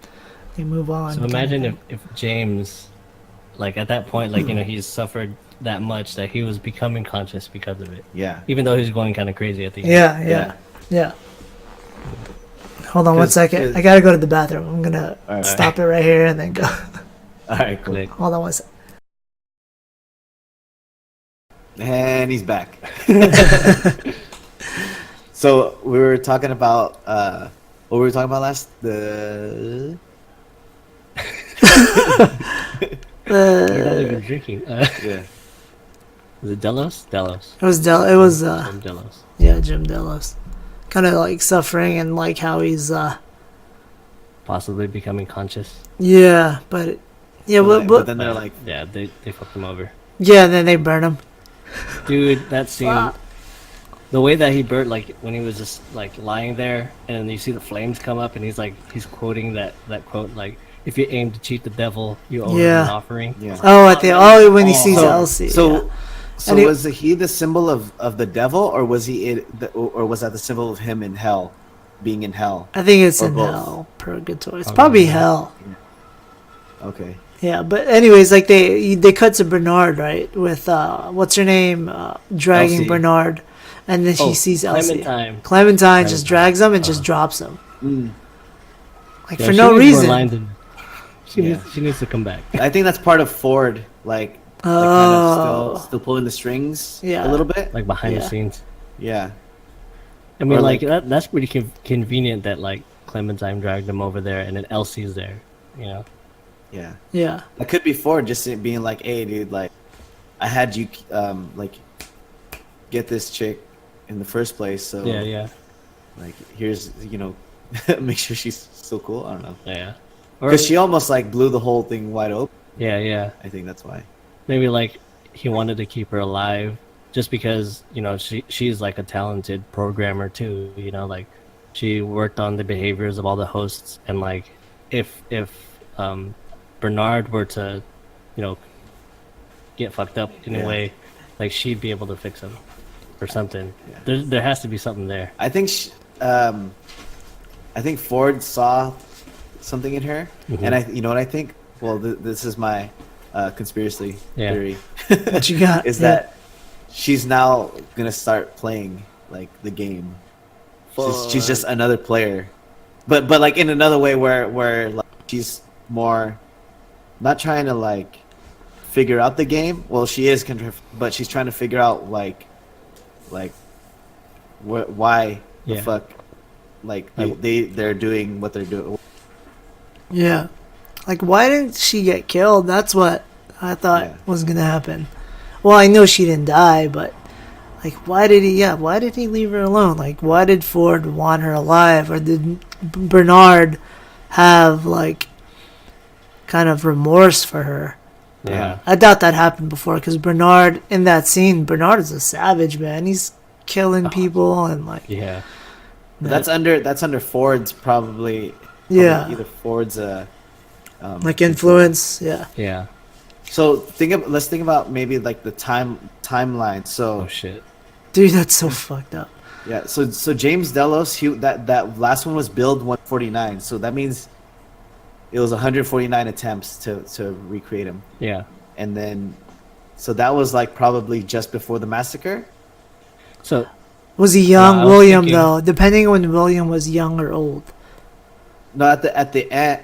they move on. So kinda imagine thing. if James, like at that point, like he's suffered that much that he was becoming conscious because of it. Yeah. Even though he's going kind of crazy at the end. Yeah. Hold on one 'Cause- second. 'cause- I gotta go to the bathroom. I'm gonna All right. stop it right here and then go. All right, cool. Click. Hold on one second. And he's back. So we were talking about what were we talking about last? The We're not even drinking. yeah. Was it Delos? Delos. It was From Delos. yeah, Jim Delos. Kind of like suffering and like how he's Possibly becoming conscious. yeah, but yeah, But then they're like, Yeah, they fucked him over. yeah, then they burn him. Dude, that scene. Wow. The way that he burnt, like when he was just like lying there, and you see the flames come up, and he's quoting that quote, like, "If you aim to cheat the devil, you owe him Yeah. an offering." yeah. Oh, when he sees So- Elsie. So, so And it- was he the symbol of the devil, or was or was that the symbol of him in hell, being in hell? I think it's or in both. hell, purgatory. It's Probably probably hell. Okay. Yeah, but anyways, like they cut to Bernard, right? With what's her name, dragging Elsie. Bernard, and then he Oh, sees Elsie. Clementine. Clementine just Clementine. drags him and just drops him, Mm. like Yeah, for she no needs more reason. lines in- She Yeah. needs to come back. I think that's part of Ford, like kind Oh, of still pulling the strings Yeah. a little bit. Like behind Yeah. the scenes. Yeah. I mean, Or like like- that's pretty convenient that like Clementine dragged him over there, and then Elsie's there. You know. Yeah. yeah, That could be Ford just being like, "Hey, dude, like, I had you, like, get this chick, in the first place. So Yeah. like here's make sure she's still cool. I don't know, Yeah. Or because she almost like blew the whole thing wide open. yeah. I think that's why. Maybe like he wanted to keep her alive just because, she's like a talented programmer too, like she worked on the behaviors of all the hosts, and like if Bernard were to, you know, get fucked up in a Yeah. way, like she'd be able to fix him or something. Yeah. There has to be something there. I think I think Ford saw something in her, and you know what I think? Well, this is my conspiracy Yeah. theory. What you got? Is Yeah. that she's now gonna start playing like the game. She's just another player, but like in another way where like, she's more not trying to like figure out the game. Well, she is, but she's trying to figure out like why the Yeah. fuck like they're doing what they're doing. Yeah. Like, why didn't she get killed? That's what I thought Yeah. was gonna happen. Well, I know she didn't die, but like, why did he leave her alone? Like, why did Ford want her alive, or did Bernard have like kind of remorse for her? Yeah. I doubt that happened before, because Bernard in that scene, Bernard is a savage, man. He's killing people and like, Yeah. But that's under Ford's probably yeah, either Ford's like influence. Yeah. Yeah. So let's think about maybe like the timeline. So Oh shit. Dude, that's so fucked up. yeah, so James Delos, that last one was build 149. So that means it was 149 attempts to recreate him, Yeah. and then so that was like probably just before the massacre. So Was he young, I was William? thinking- Though, depending on when William was young or old. No, at the end.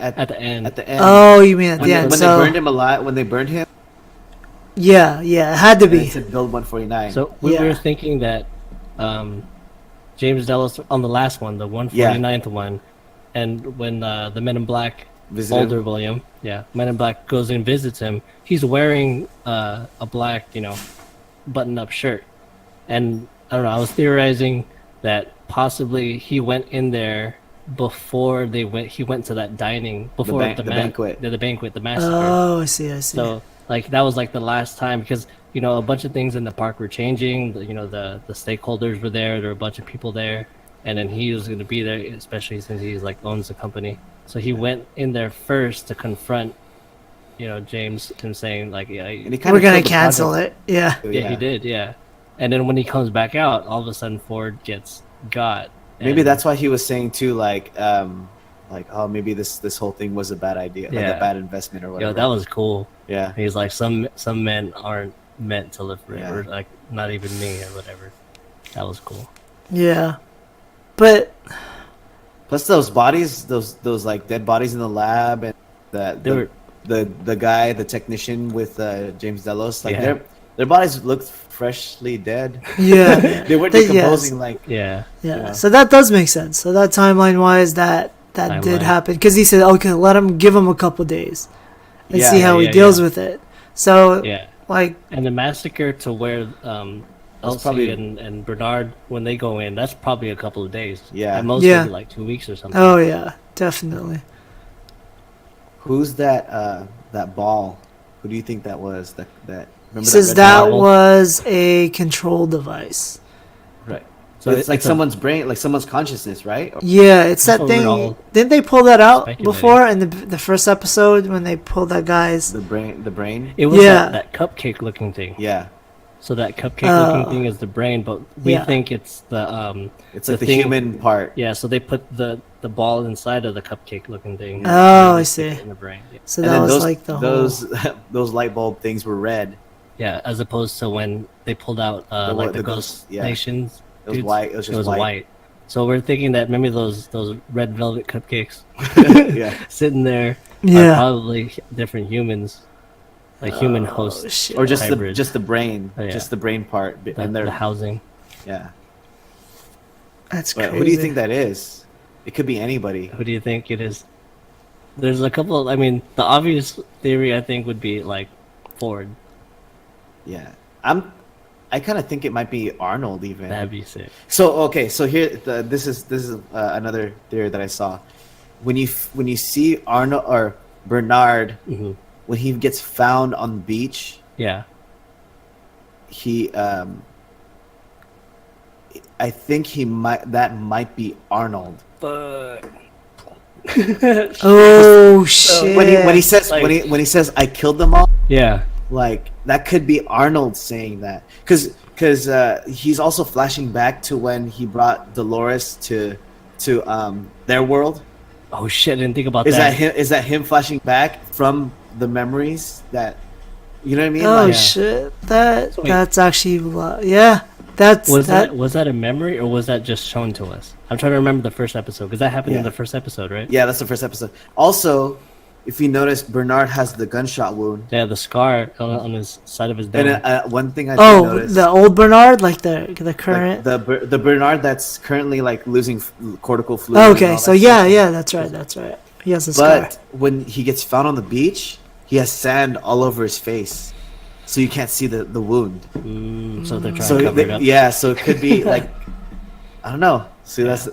at the end. At the end. Oh, you mean at when, the they, end? when So they burned him alive, when they burned him, yeah, it had to and it be. said build 149. So we Yeah. were thinking that James Delos on the last one, the 149th one, and when the Men in Black, Visit older him. William, Men in Black goes and visits him, he's wearing a black, button-up shirt, and I don't know. I was theorizing that possibly he went in there before they went. He went to that dining before the banquet. the banquet, the massacre. Oh, I see. So like that was like the last time, because a bunch of things in the park were changing. The stakeholders were there. There were a bunch of people there, and then he was going to be there, especially since he's like owns the company. So he went in there first to confront, James, and saying like, yeah, And he kinda We're gonna killed the cancel project. it. Yeah. yeah, he did, yeah. And then when he comes back out, all of a sudden Ford gets got. Maybe and- that's why he was saying too, like oh, maybe this whole thing was a bad idea, like Yeah. a bad investment or whatever. Yo, that was cool. yeah. He's like, some men aren't meant to live forever, Yeah. like not even me or whatever. That was cool. Yeah. But Plus those bodies, those like dead bodies in the lab, and They were the guy, the technician with James Delos, like Yeah. their bodies looked freshly dead. yeah, They weren't Yes. decomposing like yeah. yeah. Yeah. So that does make sense. So that timeline wise, that did Timeline. happen, because he said, okay, give him a couple days and Yeah, see how he yeah, deals yeah. with it. So Yeah. like, And the massacre to where Elsie probably- and Bernard, when they go in, that's probably a couple of days. Yeah. At most, Yeah. maybe like 2 weeks or something. oh yeah, definitely. who's that ball? Who do you think that was? That He remember says red that ball? was a control device. Right. So So it's like it's a- someone's brain, like someone's consciousness, right? Yeah, it's That's that what we're thing. all Didn't they pull that out speculating. before in the first episode when they pulled that guy's? The brain. It was Yeah. that cupcake looking thing. Yeah. So that cupcake looking thing is the brain, but we Yeah. think it's the It's like the thing- human part. Yeah, so they put the ball inside of the cupcake looking thing. Oh, and I they stick see. it in the brain. Yeah. So And that then was those like the those whole. those light bulb things were red. Yeah, as opposed to when they pulled out like the the Ghost ghost- yeah. Nations. It was dudes, white. It was just white. So we're thinking that maybe those red velvet cupcakes Yeah. sitting there are Yeah. probably different humans, like human Oh, hosts, shit. Or just Hybrid. the brain, Oh, yeah. just the brain part, the, and the they're housing. yeah. That's But crazy. who do you think that is? It could be anybody. Who do you think it is? There's a couple. I mean, the obvious theory I think would be like Ford. Yeah. I kind of think it might be Arnold even. That'd be sick. So okay, so here this is another theory that I saw. When you see Arnold or Bernard Hmm. when he gets found on the beach, Yeah. he I think that might be Arnold. But Oh shit! When he says Like- when he says I killed them all, yeah. like that could be Arnold saying that because he's also flashing back to when he brought Dolores to their world. Oh shit! I didn't think about Is that. that him? Is that him flashing back from the memories that you know what I mean? Oh Like, shit! Wait. That's actually yeah. That's Was that. that a memory or was that just shown to us? I'm trying to remember the first episode because that happened in Yeah. the first episode, right? yeah, that's the first episode. Also, if you notice, Bernard has the gunshot wound. Yeah, the scar on his side of his dome. And one thing I did Oh, notice, the old Bernard, like the like, current. the Bernard that's currently like losing cortical fluid. Oh, and okay, all so that yeah, stuff. yeah, that's right, that's right. He has a scar. But when he gets found on the beach, he has sand all over his face, so you can't see the wound. So they're trying So to cover it up. yeah, so it could be like I don't know. See, that's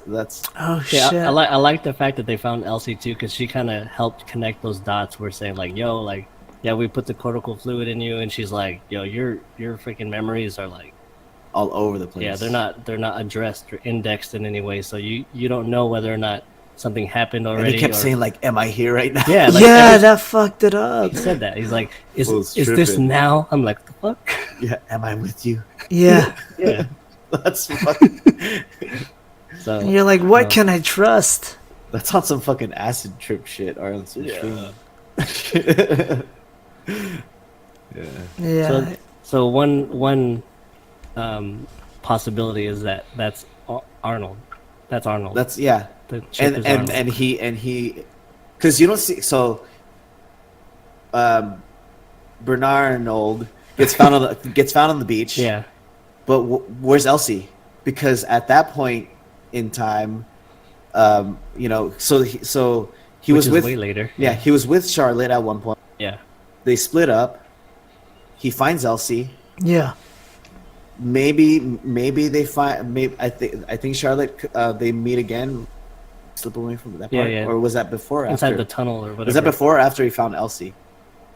Oh Yeah, shit! I like the fact that they found Elsie too, because she kind of helped connect those dots. We're saying like, yo, like, yeah, we put the cortical fluid in you, and she's like, yo, your freaking memories are like, all over the place. yeah, they're not addressed or indexed in any way, so you don't know whether or not something happened And already. he kept or- saying like, "Am I here right now?" yeah, like, Yeah, every- that fucked it up. he said that. He's like, is Fool's this tripping. now? I'm like, the fuck? Yeah. Am I with you? Yeah, Yeah. That's fucking. So and you're like, what can I trust? That's on some fucking acid trip shit or on some Yeah. shrooms. Yeah, so one possibility is that's Arnold. That's Arnold. That's yeah. the chip is Arnold. And he because you don't see so Bernard gets found on the beach. yeah. But where's Elsie? Because at that point in time, so he Which was is with way later. yeah, he was with Charlotte at one point. Yeah. They split up. He finds Elsie. yeah. Maybe they find. Maybe I think Charlotte. They meet again. Slip away from that part, Yeah, yeah. or was that before? Or Inside after? the tunnel or whatever. Was that before or after he found Elsie?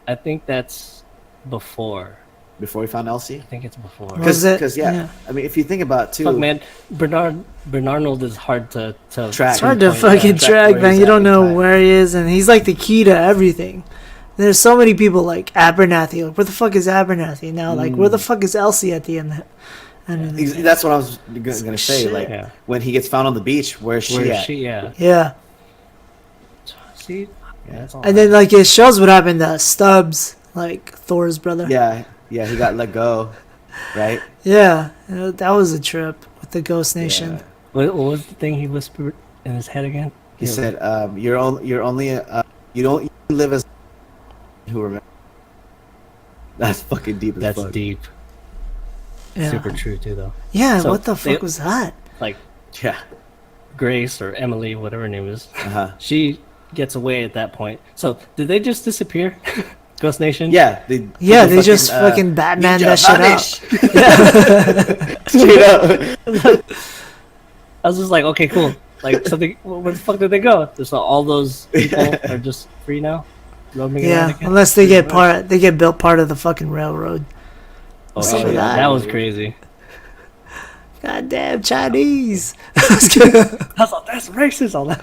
I think that's before. Before he found Elsie? I think it's before. Was it? Because yeah. Yeah. I mean, if you think about it too, Fuck, man, Bernarnold is hard to Track. It's hard to pinpoint, fucking track track, where man. he's You at don't in know time. where he is, and he's like the key to everything. There's so many people like Abernathy. Like, where the fuck is Abernathy now? Like, where the fuck is Elsie at the end? And That's what I was gonna say. Shit. Like Yeah. when he gets found on the beach, where's she Where at? is she? Yeah. yeah, See? Yeah, that's all. and then like it shows what happened to Stubbs, like Thor's brother. Yeah, he got let go, right? Yeah, that was a trip with the Ghost Nation. Yeah. What was the thing he whispered in his head again? He said, "You're only you don't live as who remember." That's fucking deep as That's fuck. deep. Yeah, Super true too, though. yeah. So what the fuck they- was that? Like Yeah. Grace or Emily, whatever her name is, Uh-huh. she gets away at that point. So did they just disappear? Ghost Nation? Yeah. Yeah, they just fucking Batman ninja that shit vanish. out. Straight up. I was just like, okay, cool. Like something. Where the fuck did they go? Just all those people are just free now. Roaming around Yeah, again? unless they get built part of the fucking railroad. Oh, some of shit, that. that was crazy. Goddamn Chinese. I was like, that's racist. All that.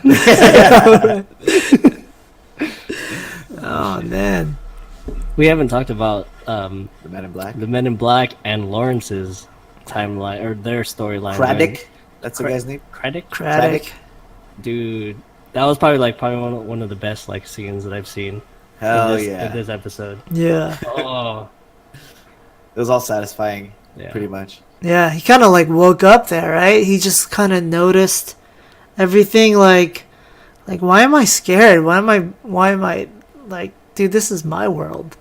Oh man. We haven't talked about The Man in Black. the Men in Black and Lawrence's timeline or their storyline. Craddock. That's the guy's name. Craddock? Craddock. Dude, that was probably one of the best like scenes that I've seen Hell in yeah. this episode. Yeah. Oh, It was all satisfying, yeah. pretty much. Yeah, he kind of like woke up there, right? He just kind of noticed everything like why am I scared? Why am I like, dude, this is my world.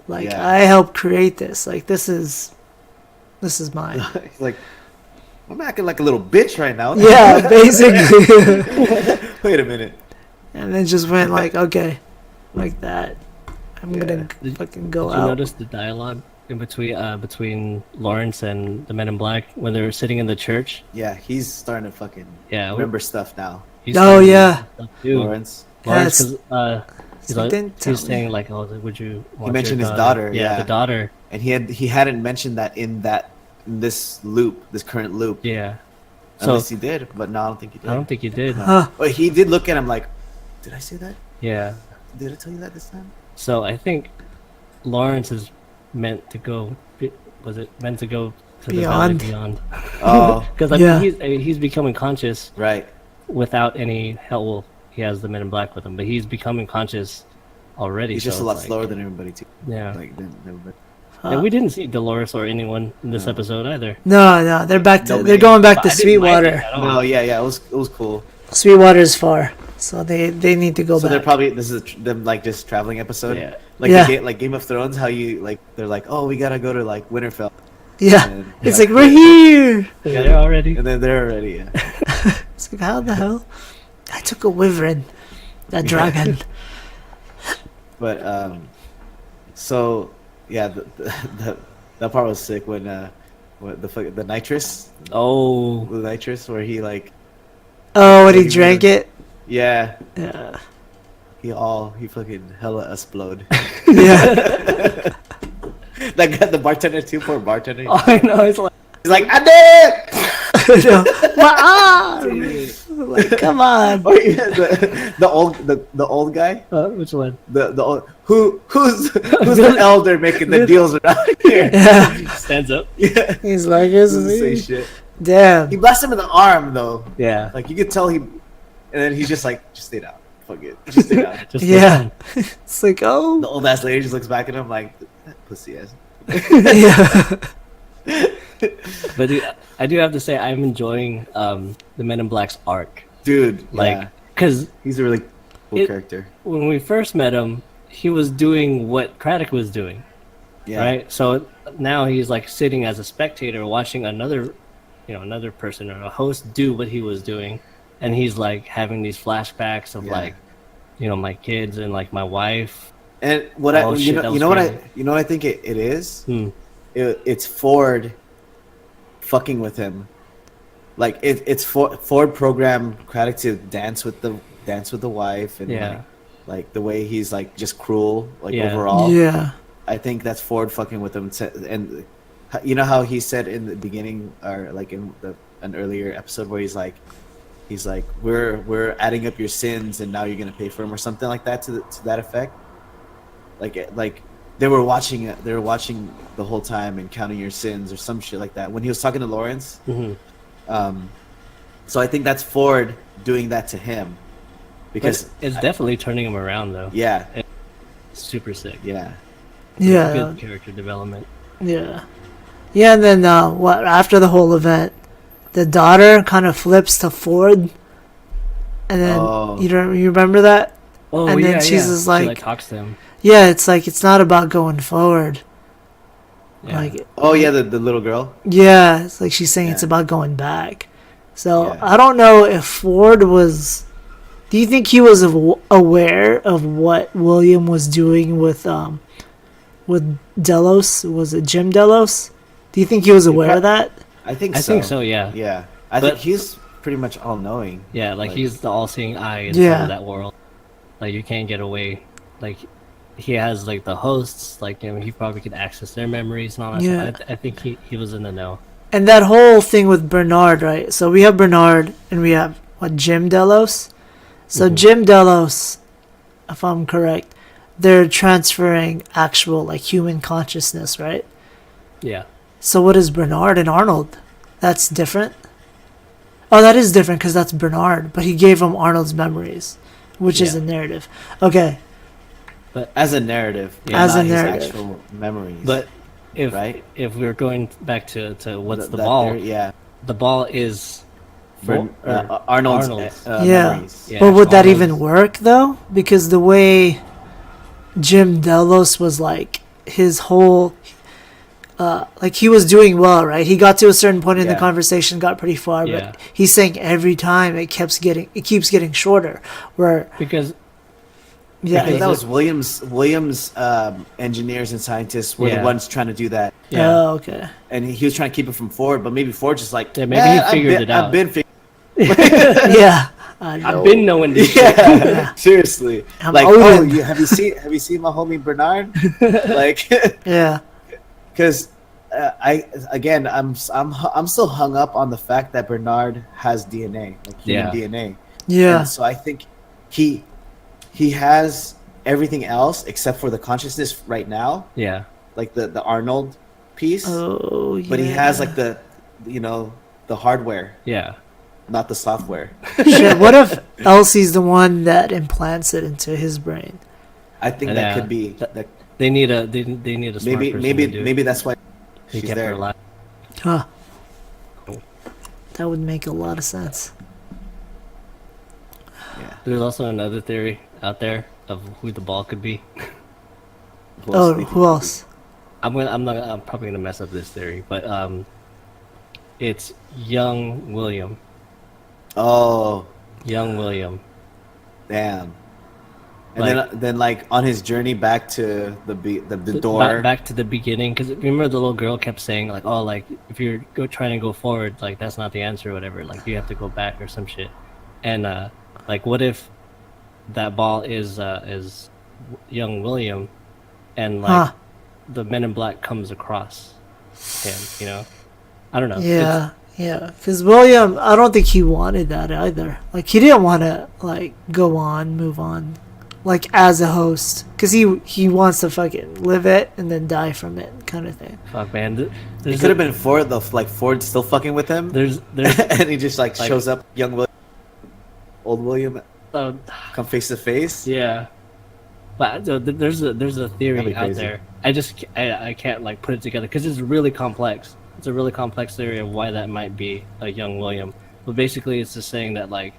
Like Yeah. I helped create this. Like this is mine. He's like, I'm acting like a little bitch right now. Yeah, basically. Wait a minute. And then just went like, okay, like that. I'm gonna Did- fucking go Did you out. notice the dialogue in between Lawrence and the Men in Black when they were sitting in the church. Yeah, he's starting to fucking Yeah, remember stuff now. he's Oh, starting to yeah. do stuff, too. Lawrence. Lawrence, Yes. because He's like, "Didn't he was tell me." saying like, "Oh, would you?" Want your mentioned his daughter, Yeah, yeah. the daughter. And he hadn't mentioned that in this loop, this current loop. Yeah. So Unless he did, but no, I don't think he did. I don't think he did. Huh. But he did look at him like, did I say that? Yeah. Did I tell you that this time? So I think Lawrence is meant to go. Was it meant to go to Beyond. the valley beyond? Oh, Because Yeah. he's becoming conscious right. without any help. Well, he has the Men in Black with him, but he's becoming conscious already. He's so just a it's lot like- slower than everybody too. Yeah. Like than everybody. And we didn't see Dolores or anyone in this No. episode either. No, they're back to. No, they're man. going back But to I didn't mind it Sweetwater. at all. No, yeah, it was cool. Sweetwater's far, so they need to go So they're back. probably this is them like just traveling episode. Yeah. Like Yeah. like Game of Thrones, how you like they're like, oh, we gotta go to like Winterfell. Yeah, And it's like we're here. Yeah, they're already. and then they're already. Yeah. It's like how the hell? I took a wyvern, a dragon. But so yeah, that part was sick when the nitrous, Oh, the nitrous where he like Oh, when he Like, drank it. yeah Yeah, he fucking hella explode. yeah. That guy, the bartender too, poor bartender. I know. It's like He's like, I did. No. Like, come on. Oh yeah, the old guy, which one? the old, who's the elder making the deals around here? Yeah, Stands up. Yeah, he's like, this doesn't is say me. shit. Damn. He blasted him in the arm though. Yeah. Like you could tell and then he's just like, just stay down, fuck it, just stay down. Just Yeah. It's like, oh. The old ass lady just looks back at him like, that pussy ass. Yeah. But dude, I do have to say I'm enjoying the Men in Black's arc. Dude, Like, yeah, because he's a really cool It- character. when we first met him, he was doing what Craddock was doing, Yeah, right? So now he's like sitting as a spectator watching another person or a host do what he was doing, and he's like having these flashbacks of Yeah. like, my kids and like my wife. And what Oh, shit, that was crazy. you know what I think it is. Hmm. It's Ford fucking with him. Like it's Ford programmed Craddock to dance with the wife and Yeah. like the way he's like just cruel like Yeah. overall. Yeah. I think that's Ford fucking with him. And you know how he said in the beginning or like in an earlier episode where he's like we're adding up your sins and now you're gonna pay for them or something like that to that effect. Like they were watching the whole time and counting your sins or some shit like that when he was talking to Lawrence. Mhm. So I think that's Ford doing that to him because It's definitely turning him around though. yeah, Super sick. yeah, Yeah. Good character development. Yeah. Yeah, and then after the whole event, the daughter kind of flips to Ford. And then Oh. you remember that? Oh And then yeah, she's yeah. just She, like- talks to him. Yeah, it's like it's not about going forward. Yeah. Like oh yeah, the little girl. yeah, it's like she's saying it's Yeah. about going back. So Yeah. I don't know if Ford was. Do you think he was aware of what William was doing with Delos? Was it Jim Delos? Do you think he was aware of that? I think I so. think so. Yeah. Yeah, I But- think he's pretty much all knowing. Yeah, like Like- he's the all-seeing eye inside Yeah. of that world. Like you can't get away. Like he has like the hosts. Like he probably could access their memories and all that. Yeah. Stuff. I think he was in the know. And that whole thing with Bernard, right? So we have Bernard and we have Jim Delos. So Mhm. Jim Delos, if I'm correct, they're transferring actual like human consciousness, right? Yeah. So what is Bernard and Arnold? That's different. Oh, that is different because that's Bernard, but he gave him Arnold's memories, which is Yeah. a narrative. Okay, As a narrative, Yeah. As not a his narrative. actual memories. But if Right? if we're going back to what's the That ball? there- yeah, The ball is for or Arnold's, Arnold's. Yeah. memories. Yeah, but would that Arnold's- even work though? Because the way Jim Delos was like his whole, like he was doing well, right? He got to a certain point in the Yeah. conversation, got pretty far, Yeah. but he's saying every time it keeps getting shorter. Where Because Yeah, Because yeah. that was Williams engineers and scientists were the Yeah. ones trying to do that, Yeah. Oh, okay. and he was trying to keep it from Ford, but maybe Ford just like, Yeah, maybe he "Eh, figured it out." I've been figuring. Yeah. I know. I've been knowing this shit. Yeah, seriously. I'm Like, Odin. have you seen my homie Bernard? Like, Yeah. because I'm still hung up on the fact that Bernard has DNA, like human Yeah. DNA. Yeah. And so I think he has everything else except for the consciousness right now, Yeah. like the Arnold piece. Oh, yeah. But he has like the hardware, Yeah. not the software. Shit, what if Elsie's the one that implants it into his brain? I think Yeah. that could be that. They need a smart Maybe person to do it. maybe that's why He she's kept her there. alive. Huh. Cool. That would make a lot of sense. Yeah. There's also another theory out there of who the ball could be. Who else do you think Who else? I'm probably gonna mess up this theory, but it's young William. Oh, Young William. damn. And then like on his journey back to the door. Back to the beginning, because remember the little girl kept saying like, oh, like if you're trying to go forward, like that's not the answer or whatever, like you have to go back or some shit. And like what if that ball is young William, and like the Men in Black comes across him, you know? I don't know. Yeah. Yeah. Because William, I don't think he wanted that either. Like, he didn't want to, like, go on, move on, like, as a host. Because he wants to fucking live it and then die from it, kind of thing. Fuck, man. It could have been Ford, though. Like Ford still fucking with him, There's and he just like shows up, young William, old William, come face to face. yeah. But there's a theory That'd be out crazy. there. I can't like put it together because it's really complex. It's a really complex theory of why that might be a young William. But basically, it's just saying that like,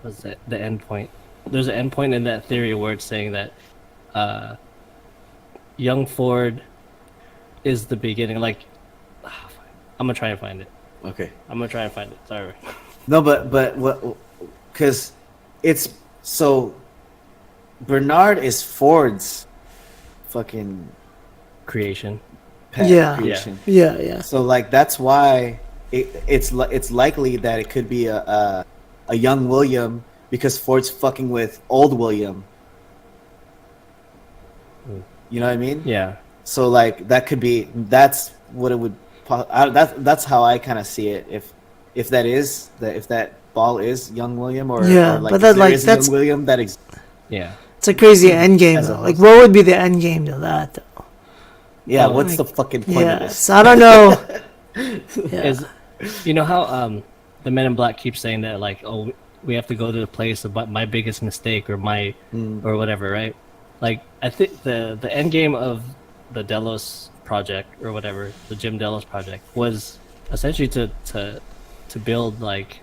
what's that? The end point. There's an end point in that theory where it's saying that young Ford is the beginning. Like, I'm gonna try and find it. Okay. I'm gonna try and find it. Sorry. No, but what? Because it's so. Bernard is Ford's fucking Creation. pet Yeah. creation. Yeah, yeah. So like that's why it's likely that it could be a young William because Ford's fucking with old William. You know what I mean? Yeah. So like that's what it would. That's how I kind of see it. If that ball is young William or Yeah, or like but if that, there like, is a that's- young William that Yeah. It's a crazy end game, As a though. Like, host. what would be the end game to that, though? yeah. Oh, What's like, the fucking point of Yeah, this? so I don't know. Yeah. Is you know how the Men in Black keep saying that like, oh, we have to go to the place of my biggest mistake or my or whatever, right? Like I think the end game of the Delos project or whatever, the Jim Delos project was essentially to build like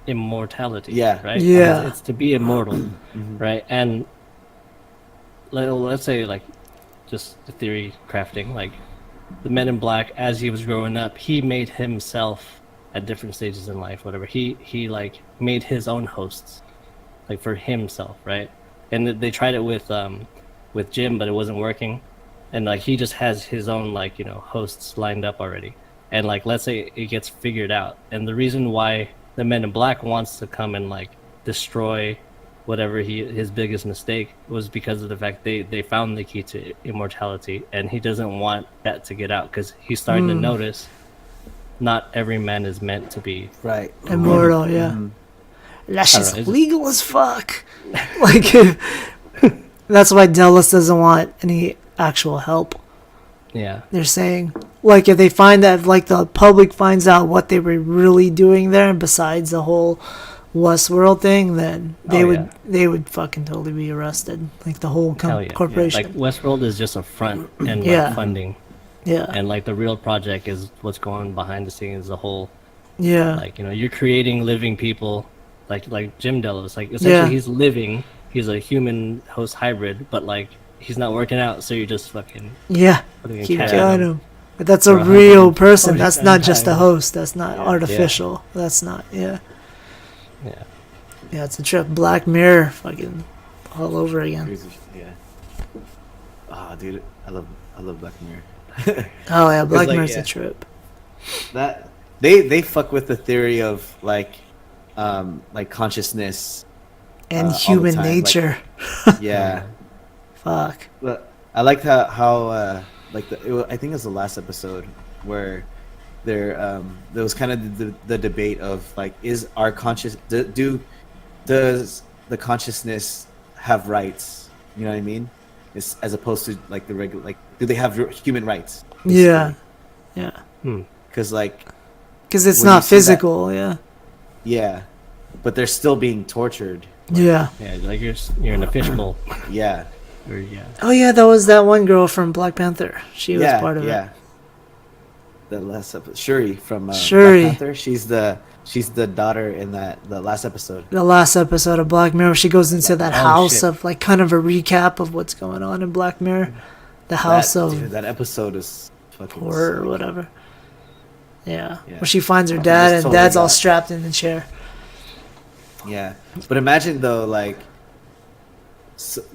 immortality. Yeah. Right. Yeah. It's to be immortal, right? And let's say like just the theory crafting, like the Men in Black, as he was growing up, he made himself at different stages in life, whatever. He like made his own hosts, like for himself, right? And they tried it with Jim, but it wasn't working. And like he just has his own like hosts lined up already. And like let's say it gets figured out, and the reason why the Men in Black wants to come and like destroy whatever his biggest mistake was because of the fact they found the key to immortality, and he doesn't want that to get out because he's starting to notice not every man is meant to be Right. Immortal, yeah. That shit's know, it's- legal as fuck. Like, that's why Delos doesn't want any actual help. yeah They're saying, like, if they find that, like, the public finds out what they were really doing there, besides the whole Westworld thing, then they would fucking totally be arrested. Like, the whole Hell yeah. corporation. Like Westworld is just a front and Yeah. like funding, Yeah, and like the real project is what's going on behind the scenes. The whole yeah, like you're creating living people, like Jim Delos. Like essentially Yeah. he's living. He's a human host hybrid, but like he's not working out, so you're just fucking yeah. putting a Keep cat killing in him. him. But that's a For real 140 person. That's not just a times. host. That's not artificial. That's not. Yeah. Yeah. Yeah, it's a trip. Black Mirror, fucking all over again. Crazy. Yeah. Oh, dude, I love Black Mirror. Oh yeah, Black like, Mirror's yeah. a trip. That they fuck with the theory of like consciousness And all the human time, like- nature. yeah. Fuck. But I liked how I think it was the last episode where there was kind of the debate of like, is our does the consciousness have rights? You know what I mean? It's, as opposed to like the regular, like, do they have human rights? Yeah. Yeah. Because like, Because it's When you not see that- physical. Yeah. yeah, but they're still being tortured. Yeah. Yeah, like you're in a fishbowl. Yeah. Or, yeah. Oh yeah, that was that one girl from Black Panther. She was Yeah, part of yeah. it. The last episode, Shuri from Shuri. Black Panther. She's the daughter in the last episode. The last episode of Black Mirror, she goes into that Oh, house shit. of like kind of a recap of what's going on in Black Mirror. The house of that episode is fucking horror or sick. whatever. Yeah. Yeah. Where she finds her I dad just and totally dad's all got- strapped in the chair. Yeah, but imagine though, like,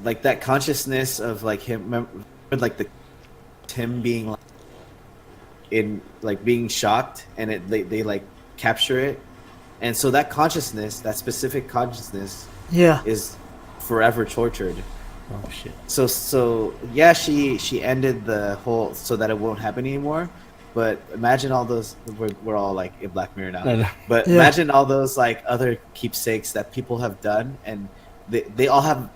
like that consciousness of like him, remember, like him being like, in like being shocked, and they like capture it, and so that consciousness, that specific consciousness, Yeah. is forever tortured. Oh shit. So yeah, she ended the whole so that it won't happen anymore. But imagine all those. We're all like in Black Mirror now. I know. But Yeah. imagine all those like other keepsakes that people have done, and they all have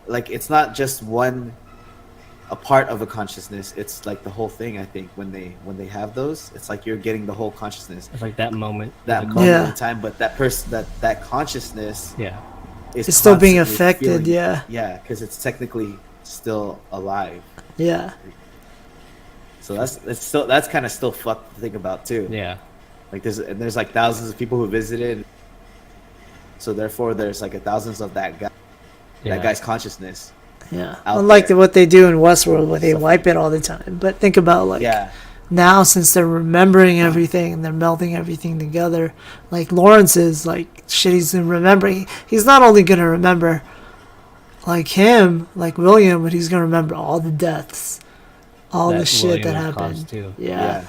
like it's not just a part of a consciousness. It's like the whole thing. I think when they have those, it's like you're getting the whole consciousness. It's like that moment. That The- moment Yeah. in time, but that person that consciousness Yeah. is It's still being constantly affected, feeling- yeah. Yeah, because it's technically still alive. Yeah. So that's kind of still fucked to think about too. Yeah. Like there's like thousands of people who visited, so therefore there's like thousands of that Yeah. guy's consciousness. Yeah. Out Unlike there. what they do in Westworld where they Stuff wipe it all the time. But think about like Yeah, now, since they're remembering everything and they're melding everything together, like Lawrence is like shit, he's remembering. He's not only gonna remember like him, like William, but he's gonna remember all the deaths, all the That shit that William caused happened. too. Yeah.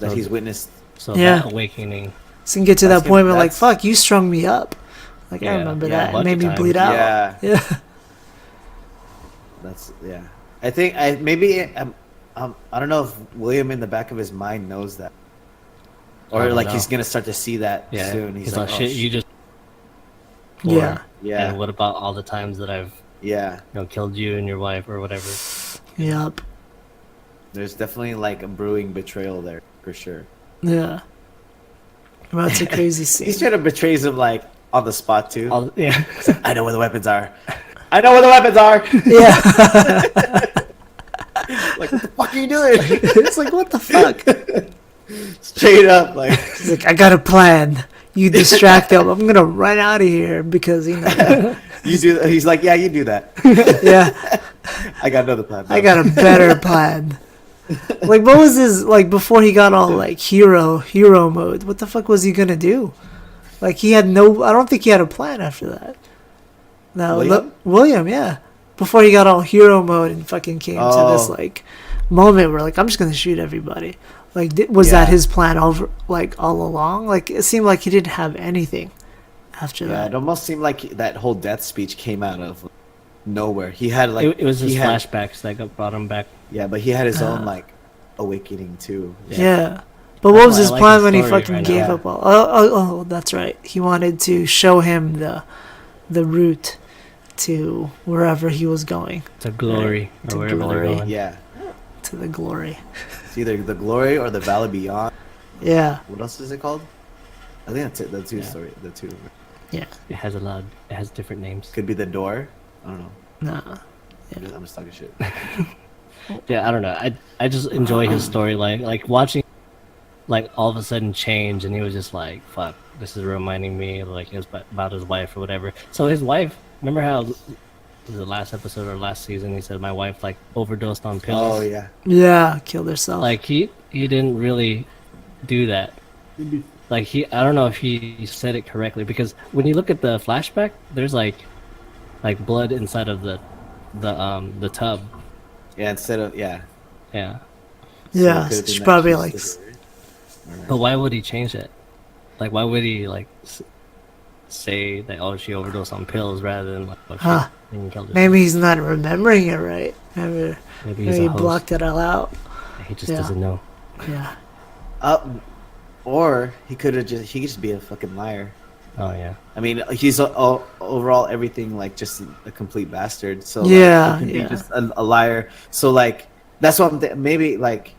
that So- he's witnessed. So Yeah. that awakening. So you can get to That's that point gonna- where like, that's- fuck, you strung me up. Like I Yeah, remember yeah, a that. It bunch made of me times. bleed out. Yeah, Yeah. that's yeah. I think I don't know if William in the back of his mind knows that, I or don't like know. he's gonna start to see that Yeah. soon. He's He's like, like, oh, shit, you just. Yeah. yeah, And what about all the times that I've yeah. killed you and your wife or whatever? Yep. There's definitely like a brewing betrayal there for sure. Yeah. Well, it's a crazy scene. He's trying to betray him like on the spot too. All, yeah. I know where the weapons are. I know where the weapons are. Yeah. Like, what the fuck are you doing? It's like, what the fuck? Straight up, like, He's like, I got a plan. You distract them. I'm gonna run out of here because you know. you do. He's like, yeah, you do that. Yeah, I got another plan. I got a better plan. Like, what was his like before he got all like hero mode? What the fuck was he gonna do? Like, he had no. I don't think he had a plan after that. No, William, yeah. Before he got all hero mode and fucking came to this like moment where like I'm just gonna shoot everybody. Like, was that Yeah. his plan over like all along? Like, it seemed like he didn't have anything after Yeah, that. it almost seemed like that whole death speech came out of nowhere. He had like It was he his had- flashbacks that brought him back. Yeah, but he had his own like awakening too. Yeah. But That's what was why I his like plan his when he story fucking right gave now. up all? Oh, that's right. He wanted to show him the route to wherever he was going, To glory To or wherever glory. they're going. Yeah, to the glory. it's either the glory or the valley beyond. Yeah. What else is it called? I think that's it. The two Yeah. story. The two Yeah. It has it has different names. could be the door. I don't know. Nah. I'm just talking shit. Yeah, I don't know. I just enjoy his storyline. Like watching, like all of a sudden change, and he was just like, "Fuck, this is reminding me of like about his wife or whatever." So his wife, remember how was the last episode or last season? He said my wife like overdosed on pills. Oh yeah. Yeah. Killed herself. Like he didn't really do that. like I don't know if he said it correctly, because when you look at the flashback, there's like blood inside of the tub. Yeah, instead of yeah. Yeah, So it Yeah, could've been she that probably she's like. just- Alright. but why would he change it? Like, why would he like say that, oh, she overdosed on pills, rather than like, oh, Huh. she killed herself? Maybe he's not remembering it right. Maybe Maybe he's he a host. blocked it all out. He just Yeah. doesn't know. Yeah. Or he could just be a fucking liar. Oh yeah. I mean, he's overall everything like just a complete bastard. So like, Yeah, he could yeah. be just a liar. So like that's what maybe like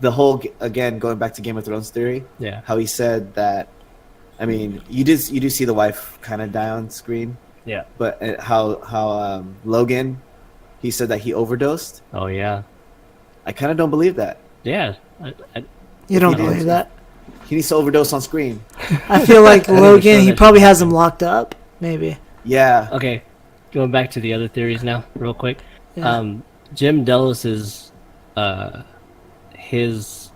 the whole again going back to Game of Thrones theory. Yeah. How he said that. I mean, you do see the wife kind of die on screen, Yeah. but how Logan, he said that he overdosed. Oh yeah. I kind of don't believe that. Yeah. You don't He did. believe that? He needs to overdose on screen. I feel like I'm Logan, sure he that probably should has him happen. locked up. Maybe. Yeah. Okay. Going back to the other theories now, real quick. Yeah. Jim Delos is his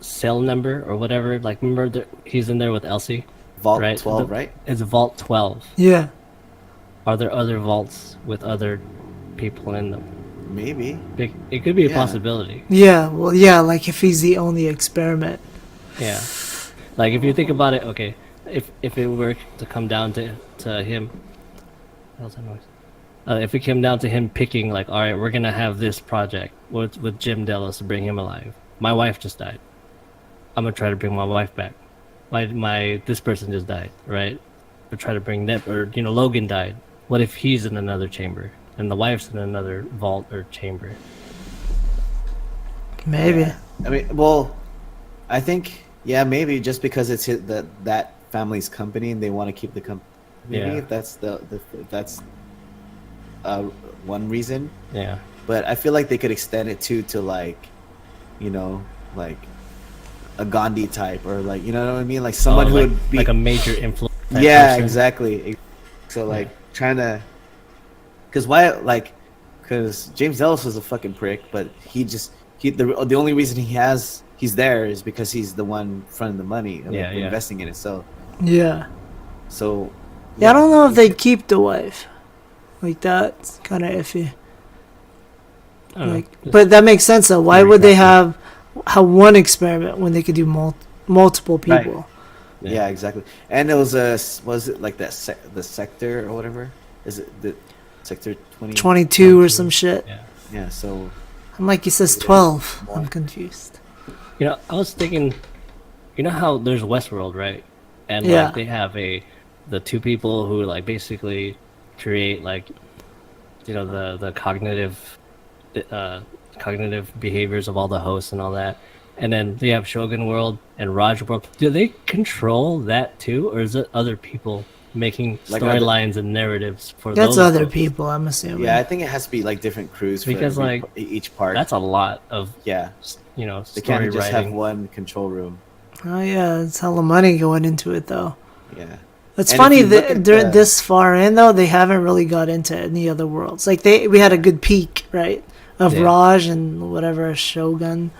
cell number or whatever. Like, remember he's in there with Elsie. Vault Right. 12, right? It's Vault 12. Yeah. Are there other vaults with other people in them? Maybe. It could be a Yeah. possibility. Yeah. Well, yeah. Like if he's the only experiment. Yeah. Like, if you think about it, okay, if it were to come down to him, what was that noise? If it came down to him picking, like, all right, we're gonna have this project with Jim Delos to bring him alive. My wife just died. I'm gonna try to bring my wife back. This person just died, right? But try to bring them, or Logan died. What if he's in another chamber and the wife's in another vault or chamber? Maybe. Yeah. I mean, well, I think maybe just because it's that family's company and they want to keep the company. Maybe Yeah. if that's if that's one reason. Yeah. But I feel like they could extend it to like, like a Gandhi type or like what I mean, like someone who like, would be like a major influence. type yeah, person. exactly. So like trying to, because James Ellis was a fucking prick, but the only reason he's there is because he's the one fronting the money, investing in it. So Yeah. so Yeah. I don't know if they'd keep the wife. Like that's kind of iffy. I don't know. Like, Just- but that makes sense though. Why very would they crafty. have one experiment when they could do multiple Right. people? Yeah, exactly. And it was it like that the sector or whatever? Is it the sector 20? 22 or some shit. Yeah. Yeah. So I'm like, he says Yeah. 12. More. I'm confused. I was thinking, how there's Westworld, right? And Yeah. like they have the two people who like basically create like, the cognitive behaviors of all the hosts and all that. And then they have Shogun World and Raj World. Do they control that too, or is it other people making Like storylines and narratives for That's those other hosts? people, I'm assuming. yeah, I think it has to be like different crews Because, for like, each part. That's a lot of yeah. They story can't just have writing. one control room. Oh yeah, it's hella money going into it though. Yeah. It's And funny if you look that at they're the- this far in though, they haven't really got into any other worlds. Like we had a good peek, right, of Yeah. Raj and whatever Shogun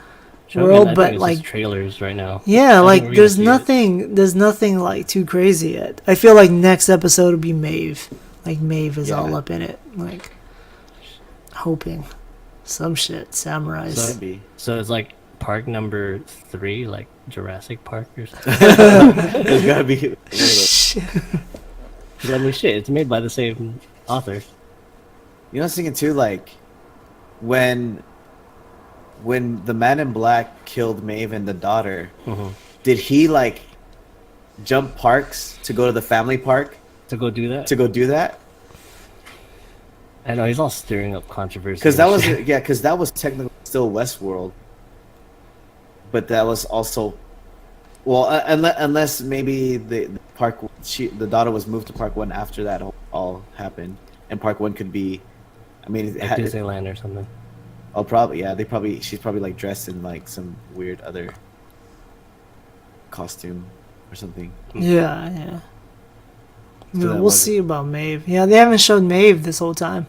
Shogun, world, I think but it's like just trailers right now. yeah, I like think we're there's gonna see it. nothing like too crazy yet. I feel like next episode will be Maeve. Like Maeve is all Yeah. up in it. Like hoping some shit samurais. Could be. So it's like park number 3, like Jurassic Park or something. There's gotta be. one of those. Shit. 'Cause, I mean, shit, it's made by the same author. You know, I was thinking too, like when the man in black killed Maeve and the daughter, did he like jump parks to go to the family park To go do that? to go do that? I know, he's all stirring up controversy. Because and that was shit. because that was technically still Westworld, but that was also unless maybe the the daughter was moved to Park 1 after that all happened, and Park 1 could be, I mean, it like had, Disneyland or something. oh probably yeah she's probably like dressed in like some weird other costume or something. Yeah, yeah. So Yeah, that we'll wasn't- see about Maeve. Yeah, they haven't showed Maeve this whole time.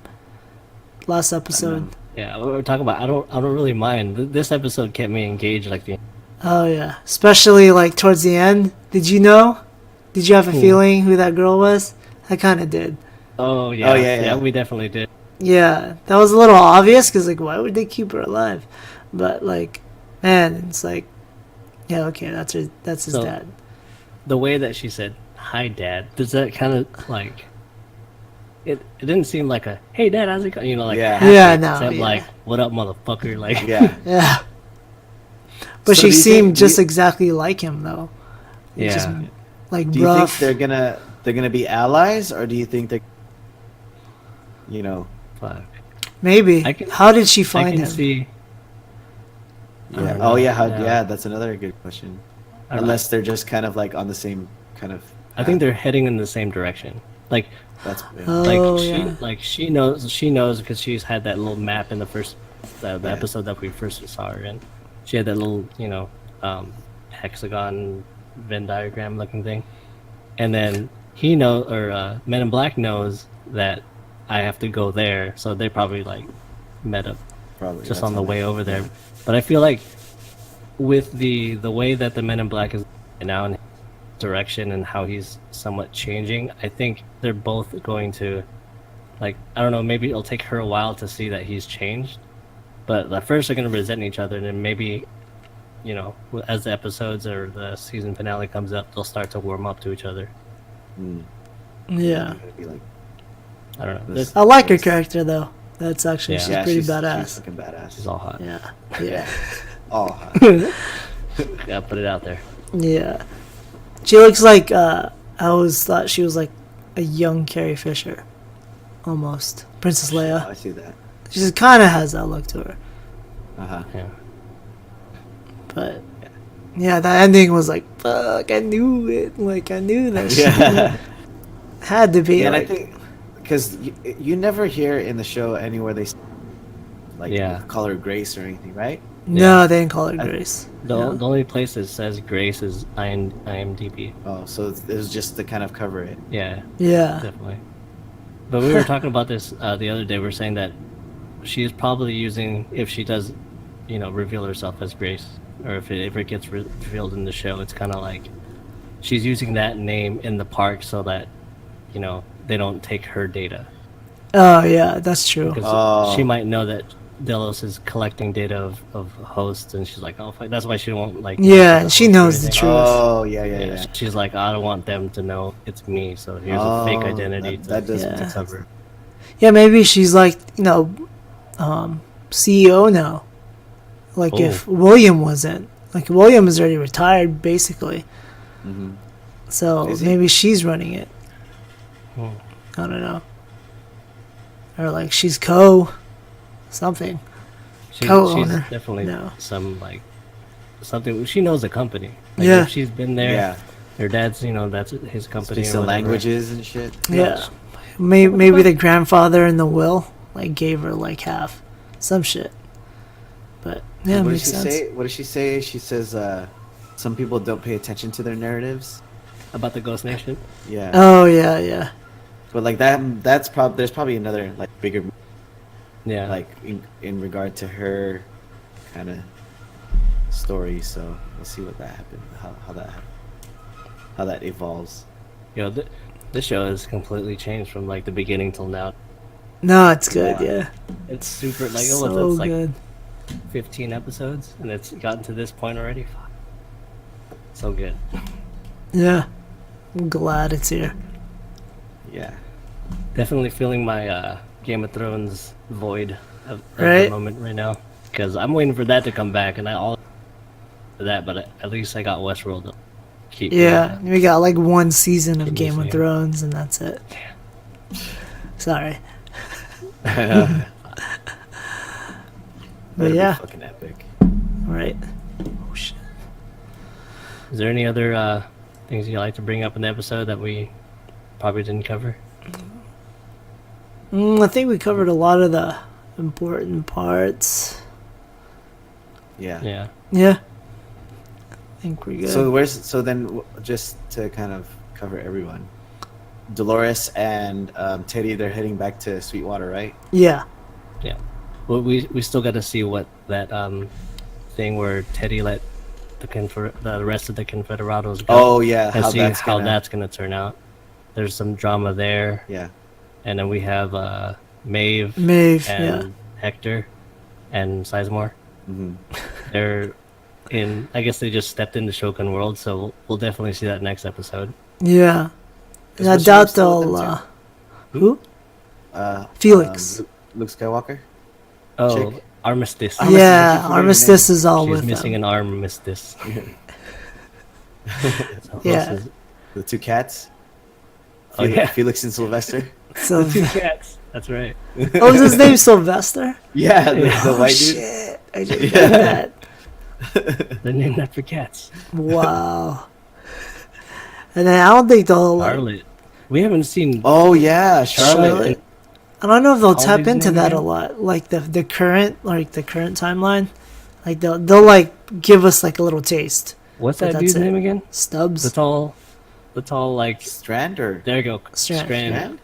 Last episode. Yeah, what we're talking about, I don't really mind. This episode kept me engaged like the Oh yeah, especially like towards the end. Did you know? Did you have a feeling who that girl was? I kind of did. Oh yeah, yeah. we definitely did. Yeah, that was a little obvious because like, why would they keep her alive? But like, man, it's like, yeah, okay, that's her. That's his So- dad. The way that she said "Hi, Dad," does that kind of like? It didn't seem like a "Hey, Dad, how's it going?" You know, like Yeah. happy, Yeah, no, except yeah. like "What up, motherfucker?" Like Yeah. Yeah, but So she do you seemed think- just exactly like him though. yeah. Just like Do you rough. think they're gonna be allies, or do you think they're, you know, Fuck. Maybe. I can- How did she I find can him? see. I yeah? don't Oh know, yeah, yeah. that's another good question. I don't know. Unless they're just kind of like on the same kind of. I think path. they're heading in the same direction. Like That's yeah. Oh, like yeah. she knows because she's had that little map in the first the Yeah. episode that we first saw her in. She had that little hexagon Venn diagram looking thing, and then he know or Men in Black knows that I have to go there, so they probably like met up probably just that's on the what way I- over there. But I feel like with the way that the Men in Black is now in direction and how he's somewhat changing, I think they're both going to, like, I don't know, maybe it'll take her a while to see that he's changed, but at first they're going to resent each other, and then maybe, you know, as the episodes or the season finale comes up, they'll start to warm up to each other. Mm, Yeah. it'd be like, I don't know. This- This I like her character though. That's actually Yeah. she's yeah, pretty she's badass. fucking badass. is all hot. Yeah. Yeah. Yeah. Oh, Yeah, put it out there. Yeah. She looks like I always thought she was like a young Carrie Fisher. Almost. Princess Leia. I see that. She just kinda has that look to her. Uh-huh. Yeah. But yeah, that ending was like, fuck, I knew it. Like I knew that shit Yeah. had to be Yeah, and I like think because you never hear in the show anywhere they like Yeah. call her Grace or anything, right? no, they didn't call her Grace. The, No. the only place that says Grace is IMDb. Oh, so it was just to kind of cover it. Yeah, Yeah. definitely. But we were talking about this the other day. We are saying that she is probably using, if she does, you know, reveal herself as Grace, or if it gets revealed in the show, it's kind of like she's using that name in the park so that, you know, they don't take her data. Oh yeah, that's true. Because Oh. she might know that Delos is collecting data of hosts, and she's like, oh, fuck. That's why she won't like. Yeah, the she host or knows the anything. truth. Oh, yeah. Yeah, she's like, I don't want them to know it's me, so here's a fake identity That does Yeah. make sense. cover. Yeah, maybe she's like, you know, CEO now. Like if William wasn't. Like William is already retired basically. Mhm. So Is he? maybe she's running it. Hmm. I don't know. Or like she's co something. She's Co-owner. definitely No. some like something. She knows the company. Like, Yeah. if she's been there. Yeah. Her dad's, you know, that's his company. Speaks or the whatever. languages and shit. Yeah. Maybe the grandfather in the will like gave her like half. Some shit. But yeah, What does makes she sense. say? What does she say? She says, some people don't pay attention to their narratives. About the Ghost Nation. Yeah. Oh yeah, yeah. But like that's probably there's probably another like bigger Yeah. like in regard to her kind of story. So we'll see what that happened. How that evolves. You know, this show has completely changed from like the beginning till now. No, it's good, Yeah. yeah. It's super like So it's like good. 15 episodes, and it's gotten to this point already. Fuck. So good. Yeah. I'm glad it's here. Yeah. Definitely feeling my Game of Thrones void of Right. the moment right now, because I'm waiting for that to come back, and I all for that, but at least I got Westworld to keep. Yeah, we got like one season of Keep Game of listening. Thrones, and that's it. Sorry, That'd but be yeah, fucking epic. right. Oh shit. Is there any other things you'd like to bring up in the episode that we probably didn't cover? I think we covered a lot of the important parts. Yeah. Yeah. Yeah, I think we're good. So then just to kind of cover everyone, Dolores and Teddy, they're heading back to Sweetwater, right? Yeah, Yeah. Well, we still got to see what that thing where Teddy let the rest of the Confederados go. Oh yeah, and how see that's how gonna. that's gonna turn out. There's some drama there, Yeah. and then we have Maeve, Maeve, and Hector and Sizemore. Hmm. They're in. I guess they just stepped into Shogun World, so we'll definitely see that next episode. yeah. Is And I Mr. doubt still with they'll. them Who? Felix. Luke Skywalker. Oh, Chick? Armistice. Armistice, I keep Yeah, forgetting her Armistice is all She's with missing them. an armistice. So who Yeah. else is- The two cats. Oh, yeah. Felix and Sylvester. So, Two cats. That's right. what was his name? Sylvester? Yeah, the Oh, white dude. shit. I just got that. They're named after cats. Wow. And then I don't think they'll. Like, Charlotte. We haven't seen. Oh yeah, Charlotte. Charlotte. I don't know if they'll tap Aldi's into name that a again? lot, like the current timeline. Like they'll like give us like a little taste. What's But that that's dude's it. name again? Stubbs. The tall like. Strand or There you go. Strand. Strand?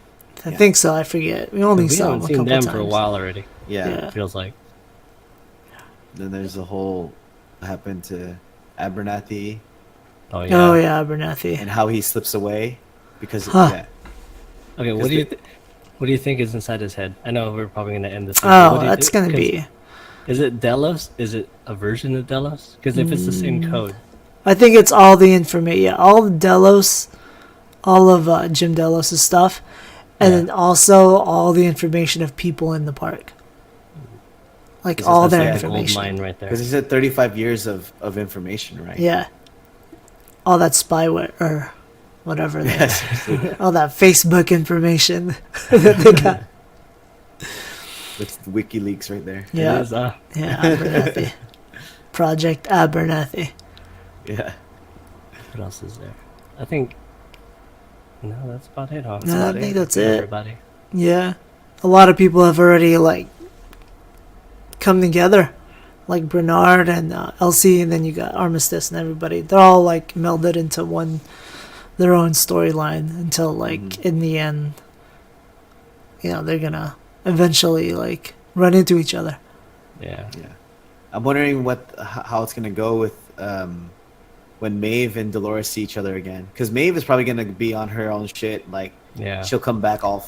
I think so. I forget. We only We saw haven't them a seen couple them times. for a while already. Yeah. Yeah. It feels like. Then there's the whole what happened to Abernathy Oh yeah. Oh yeah, Abernathy. and how he slips away because Huh. yeah. Okay. What Is do you the- what do you think is inside his head? I know we're probably gonna end this. Oh, that's gonna be. Is it Delos? Is it a version of Delos? Because if it's the same code, I think it's all the information. Yeah, all of Delos, all of Jim Delos' stuff, and Yeah. then also all the information of people in the park. Like Is all this their like a gold information. mine right there. Because he said 35 years of information, right? Yeah. All that spyware or whatever. they- Yes. all that Facebook information that they got. That's the WikiLeaks right there. Yeah. It is, Yeah, Abernathy. Project Abernathy. Yeah. what else is there? I think. No, that's about it. Huh? No, I think that's it. Everybody. Yeah. A lot of people have already like come together. Like Bernard and Elsie, and then you got Armistice and everybody. They're all like melded into their own storyline until like in the end, they're gonna eventually like run into each other. Yeah. Yeah. I'm wondering how it's gonna go with when Maeve and Dolores see each other again. Because Maeve is probably gonna be on her own shit. Like Yeah. she'll come back all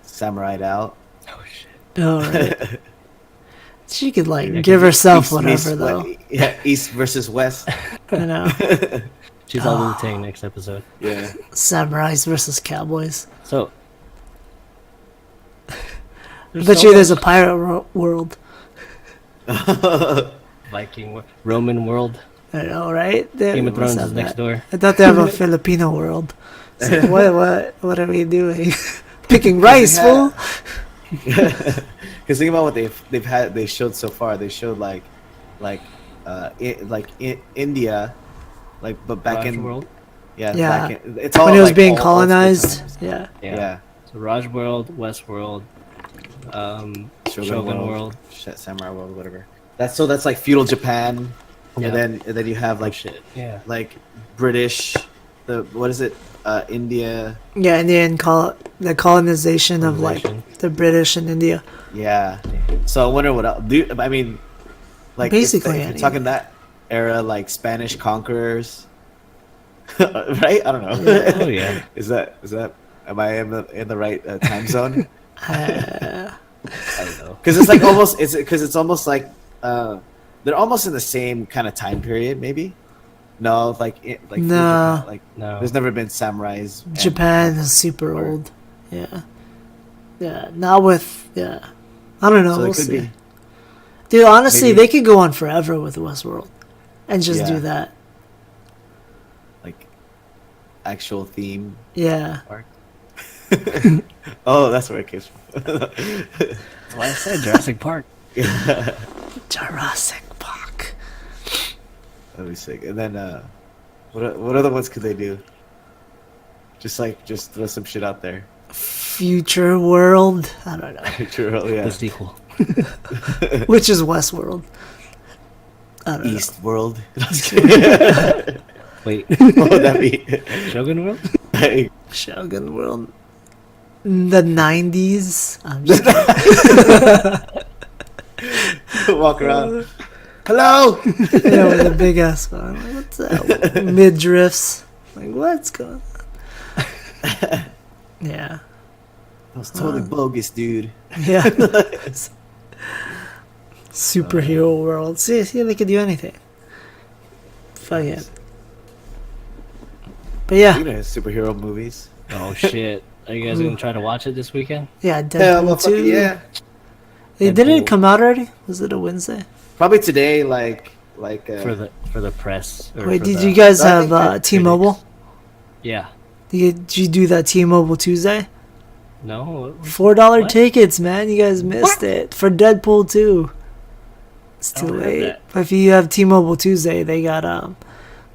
samurai'd out. Oh shit. All right. She could like Yeah, give herself East, whatever though. Yeah, East versus West. You know, She's all Wu Tang next episode. Yeah. samurais versus cowboys. So. I bet you there's a pirate world. Viking, Roman world. I know, right? They Game of must Thrones have is next that. door. I thought they have a Filipino world. It's like, what are we doing? Picking rice, fool. Because think about what they showed so far. They showed India, but back Raj in world. yeah, Yeah. back in, it's all When it was like, being old school colonized. times. Yeah. Yeah. So Raj world, Westworld, Shogun world. Samurai world, whatever. That's like feudal Japan, Yeah. and then you have like Shit. Yeah. like British, what is it? India. Yeah, and then the colonization of like Colonization. the British in India. Yeah. So I wonder what else. I mean, like Basically, if you're talking that era, like Spanish conquerors, right? I don't know. Oh yeah. Is that? Am I in the right time zone? Uh, I don't know. Because it's like almost it's almost like they're almost in the same kind of time period, maybe. No, like No. Japan, like No. there's never been samurais. and- Japan is super Or- old. Yeah. Yeah. Not with. Yeah. I don't know. So we'll it could see. be. Dude, honestly, Maybe- they could go on forever with Westworld, and just Yeah. do that. Like actual theme. Yeah. Oh, that's where it came from. That's why I said Jurassic Park. Jurassic Park. That'd be sick. And then what other ones could they do? Just throw some shit out there. Future World. I don't know. True, yeah. The sequel. Which is Westworld. I don't East World. Wait. What would that be? Shogun world. Like, know. Shogun World. The 90s. I'm just walk around. Hello. Yeah, with a big ass phone. Like, what's that? Mid drifts. Like, what's going on? Yeah. That was totally bogus, dude. Yeah. Superhero world. See, they could do anything. Fuck it. But yeah. Speaking of superhero movies. Oh shit! Are you guys gonna try to watch it this weekend? Yeah, Hell, Deadpool 2. yeah. Hey, didn't it Deadpool. come out already? Was it a Wednesday? Probably today, like For the press. or Wait, for did the- you guys I have think that T-Mobile? Yeah. Did you do that T-Mobile Tuesday? No. $4 What? tickets, man. You guys missed it for Deadpool 2. It's I too don't have late. that. But if you have T-Mobile Tuesday, they got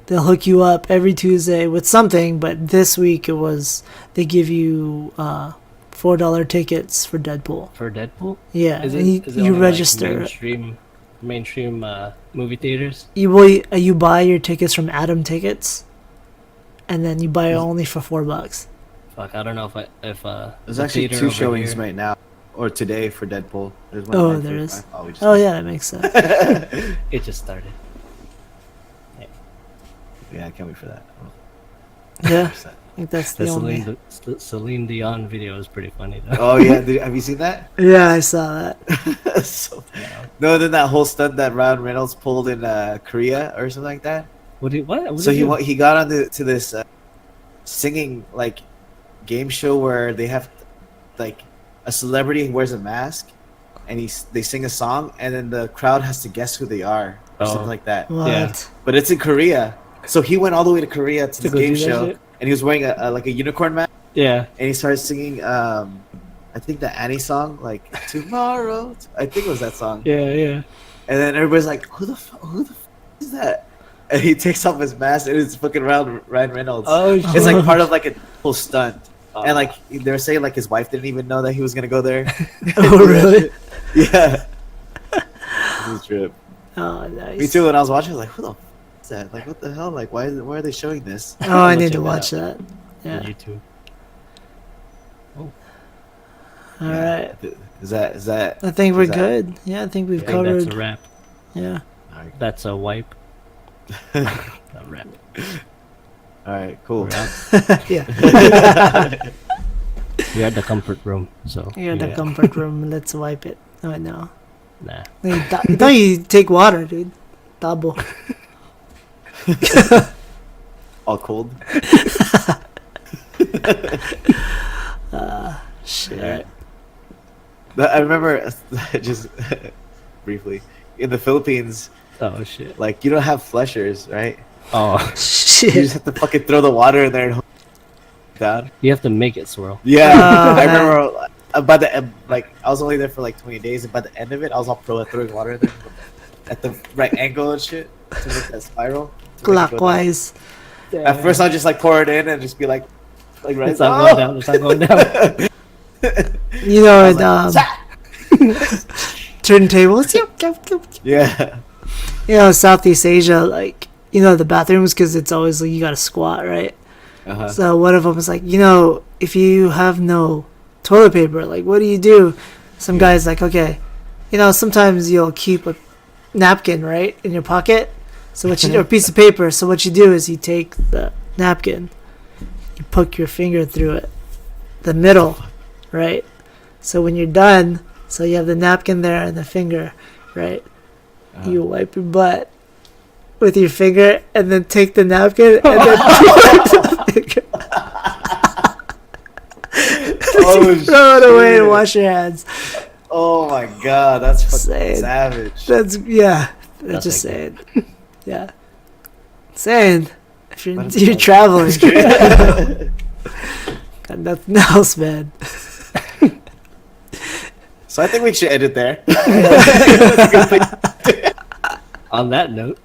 they'll hook you up every Tuesday with something. But this week it was they give you $4 tickets for Deadpool. For Deadpool? Yeah, Is and it, is it you only, register. Like, mainstream movie theaters? You buy your tickets from Atom Tickets, and then you buy it only for $4. Fuck, I don't know if there's the actually theater 2 over showings here- right now, or today for Deadpool. There's one Oh, at there 9:45. is. Oh, we just Oh yeah, that makes sense. It just started. Yeah, I can't wait for that. Yeah, I think that's the The only. Celine Dion video is pretty funny though. Oh yeah, have you seen that? Yeah, I saw that. So, no, then that whole stunt that Ryan Reynolds pulled in Korea or something like that. What? So he got on to this singing like game show where they have like a celebrity who wears a mask and they sing a song and then the crowd has to guess who they are or something like that. What? Yeah. But it's in Korea, so he went all the way to Korea to this go game do that show shit? and he was wearing a like a unicorn mask Yeah. and he started singing I think the Annie song like tomorrow. I think it was that song. Yeah. Yeah. And then everybody's like, who the fuck is that? And he takes off his mask and it's fucking Ryan Reynolds. Oh It's like part of like a whole stunt. Oh. And like they were saying like his wife didn't even know that he was gonna go there. Oh really? Yeah. This is a trip. Oh nice. Me too, when I was watching, I was like, who the f is that? Like what the hell? Like why are they showing this? Oh, I I'll need check to that watch out. that. On Yeah. YouTube. All right. Is that I think we're is that- good. Yeah, I think we've I think that's a covered. wrap. Yeah. Alright. That's a wipe. A wrap. Alright, cool. Yeah. We're at the comfort room, so You're in the yeah. comfort room. Let's wipe it. Oh no. Nah. No, you take water, dude. Double. All cold. Shit. Alright. But I remember just briefly in the Philippines, Oh shit. like you don't have flushers, right? Oh, You just Shit. have to fucking throw the water in there and hold it down. you have to make it swirl. Yeah, Oh, I remember by the end, like I was only there for like 20 days, and by the end of it, I was all pro at throwing water in there at the right angle and shit to make that spiral. to make it go down. Clockwise. At first, I'll just like pour it in and just be like right. It's not going down. It's not going down. You know, I it, was turntables. Yeah. You know, Southeast Asia, like, you know, the bathrooms, because it's always like you gotta squat, right? Uh-huh. So one of them was like, you know, if you have no toilet paper, like, what do you do? Some guy's like, okay, you know, sometimes you'll keep a napkin, right, in your pocket. So what you or a piece of paper. So what you do is you take the napkin, you poke your finger through it, the middle, right? So when you're done, so you have the napkin there and the finger, right? You wipe your butt with your finger and then take the napkin and then wipe the finger. Oh, Throw it away and shit. wash your hands. Oh my god, that's fucking Saying. savage. That's yeah. That's Just like saying. Yeah. Saying if you're What you're about- traveling, got nothing else, man. So I think we should end it there. On that note,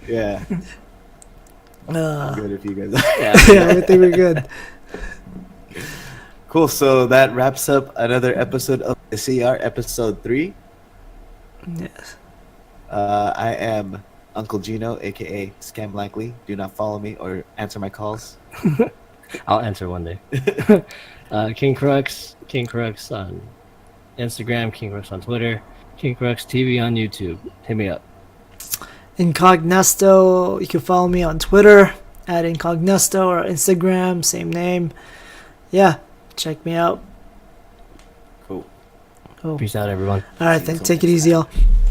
Yeah. Good if you guys. Yeah, I think we're good. Cool. So that wraps up another episode of the CR, episode 3. Yes. I am Uncle Geno, aka scamlikely. Do not follow me or answer my calls. I'll answer one day. King Crux on Instagram, King Crux on Twitter. Kingcrux TV on YouTube. Hit me up. Incognesto. You can follow me on Twitter at incognesto or Instagram, same name. Yeah, check me out. Cool. Cool. Peace out, everyone. All right, See you then take it next easy, time. y'all.